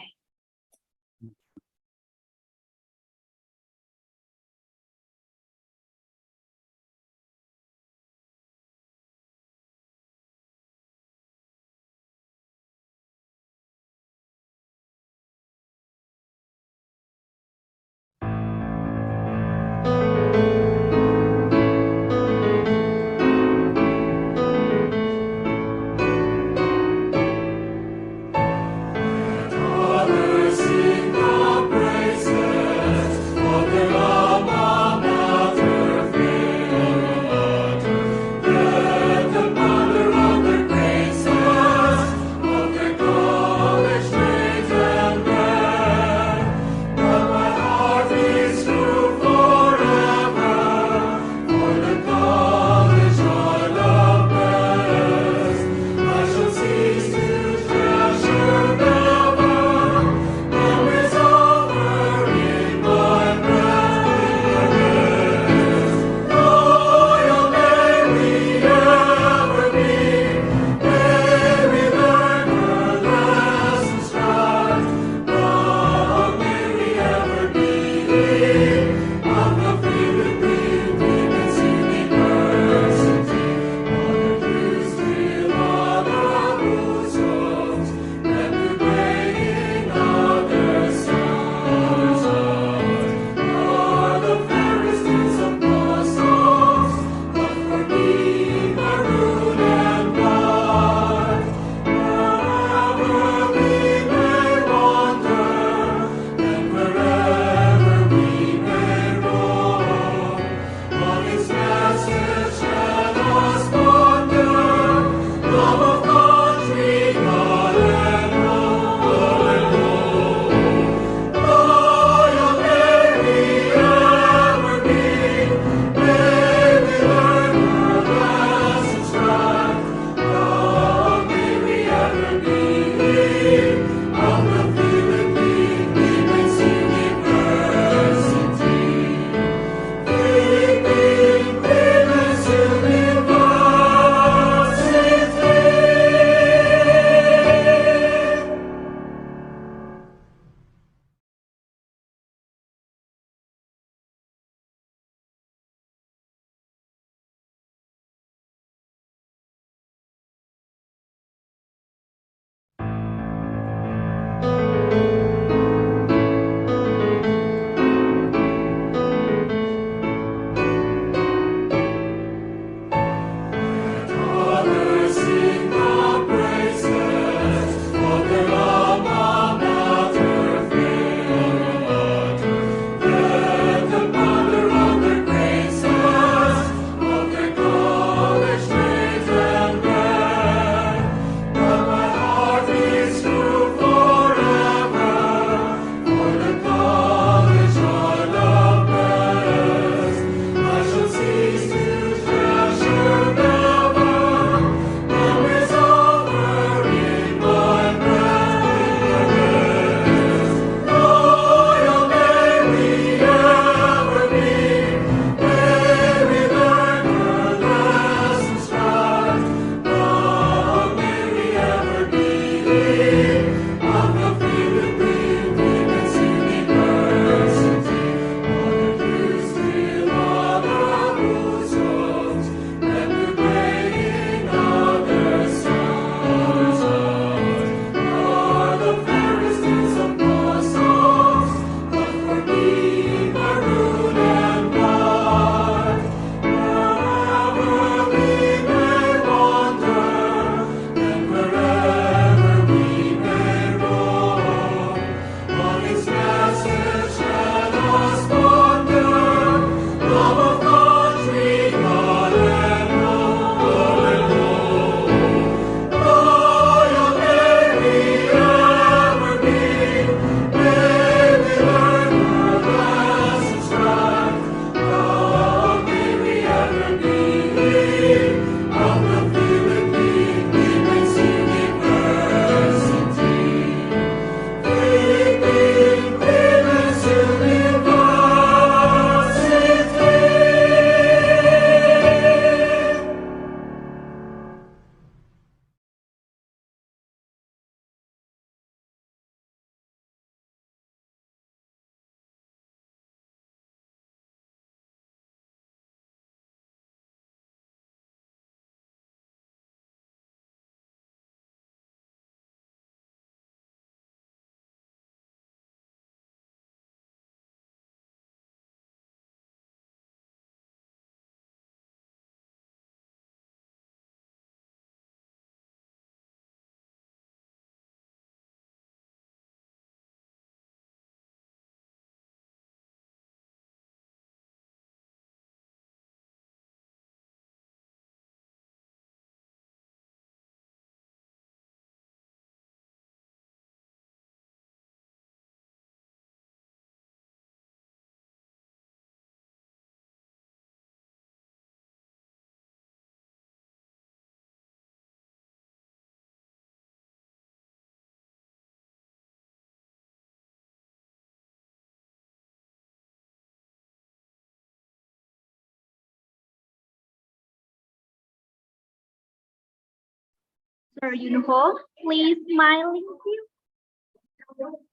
Mr. Yunho, please smiling.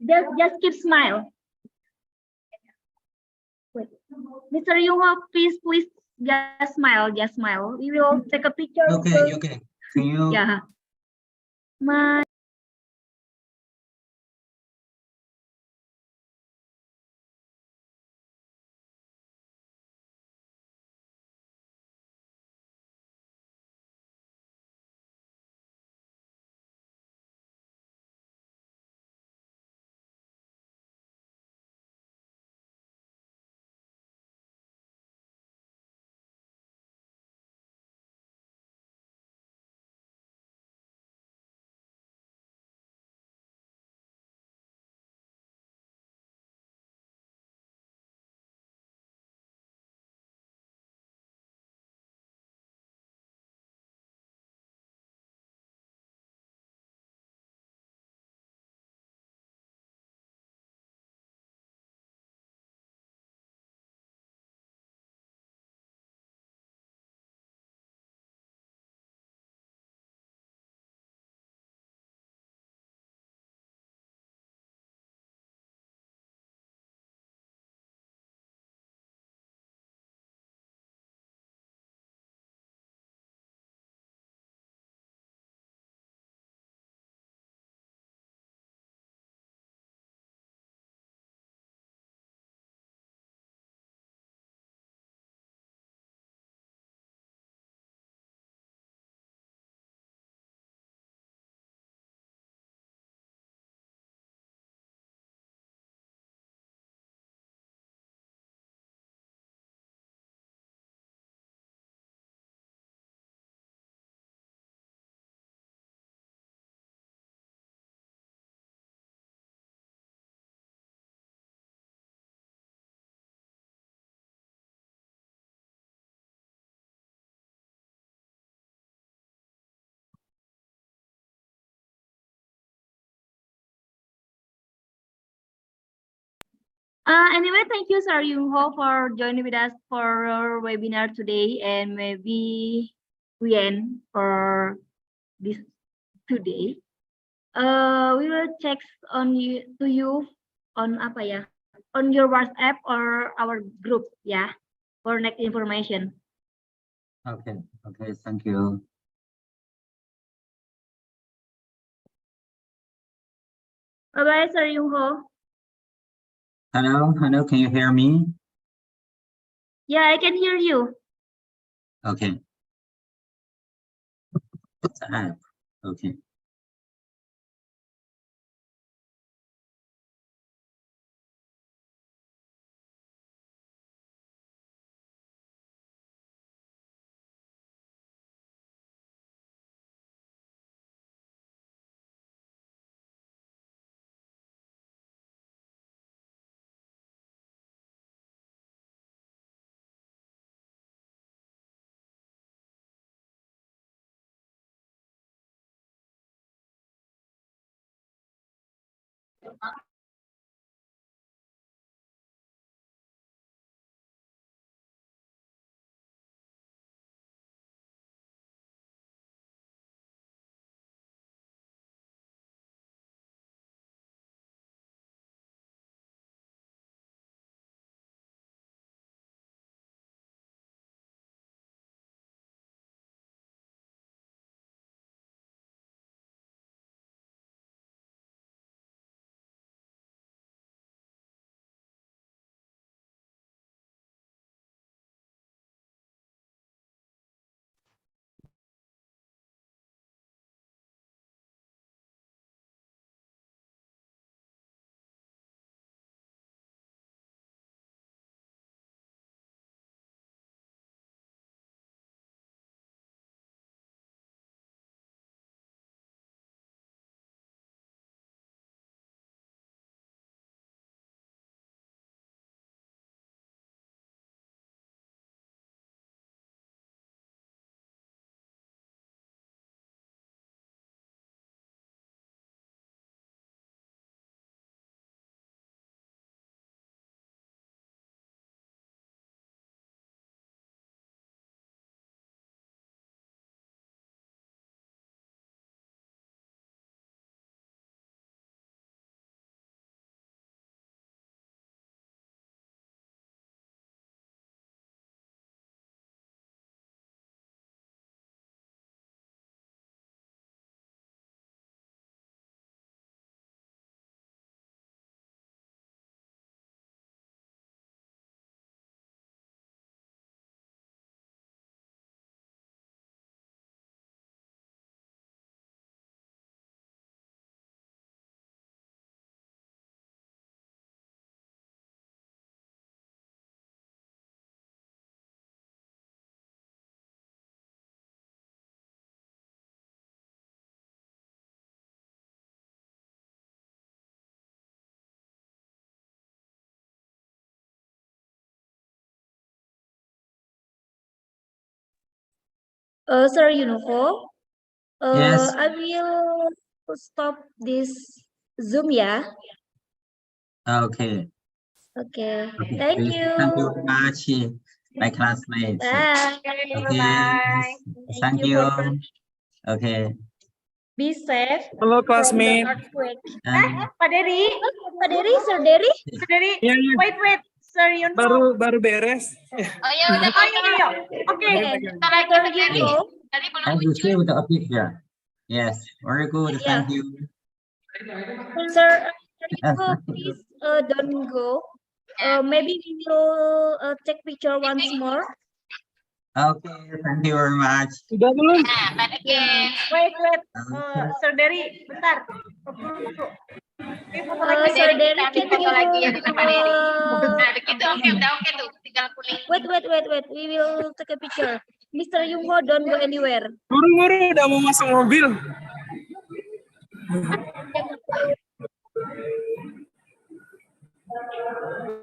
Just keep smile. Wait. Mr. Yunho, please just smile, just smile. We will take a picture. Okay, okay. Can you? Yeah. My anyway, thank you, Sir Yunho, for joining with us for our webinar today, and maybe we end for this today. We will check on you on apa ya, on your WhatsApp or our group, yeah, for next information. Okay, okay, thank you. Bye bye, Sir Yunho. Hello, hello, can you hear me? Yeah, I can hear you. Okay. Okay. Sir Yunho, Yes. I will stop this Zoom ya. Okay. Okay, Okay. thank Thank you very much, my classmates. Bye. Okay. Thank you you. for Okay. be safe Halo from the classmate. earthquake. And Pak Dery, Sir Dery, Iya, iya. wait, Sir Yunho. Baru beres. Oh ya udah Okay, Sebentar lagi, Sir Pak Dery. Yunho. Tadi belum thank you muncul. with the picture. Yes. Very good. Yeah. Thank you. Sir Yunho, please don't go. Maybe we will take picture once more. Okay. Thank you very much. Udah belum? Nah, Pak Dery. Wait, Okay. Sir Dery, bentar. Sir Dery, kita ambil foto lagi ya dengan Pak Dery. Nah, begitu udah oke tuh, tinggal kuning. Wait. We will take a picture. Mr. Yunho, don't go anywhere. Buru-buru udah mau masuk mobil.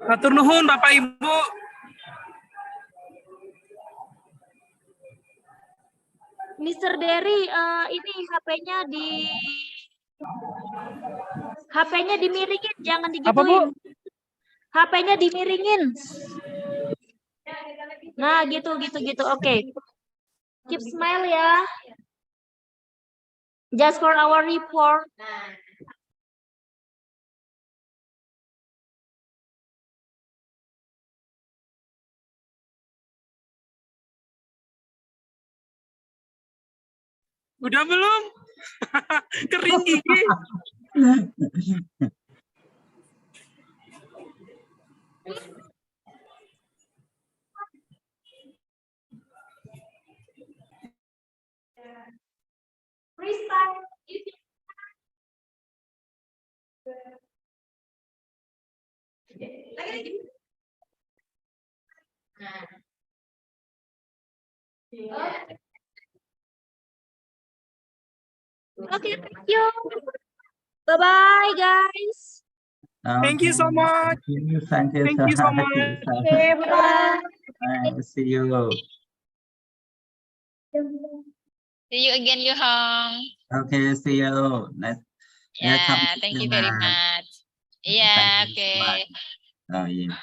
Hatur nuhun Bapak Ibu. Mr. Dery, ini HP-nya dimiringin, jangan digituin. HP-nya dimiringin. Nah, gitu. Oke. Keep smile ya. Just for our report. Udah belum? Kering gigi. Restart. Lagi. Okay, thank you. Bye-bye, guys. Thank you so much. Thank you Thank you so much. Okay, bye. See you. See you again, Yuhong. Okay, see you. Yeah, thank you very much. Yeah, Thank you so okay. much. Oh, yeah.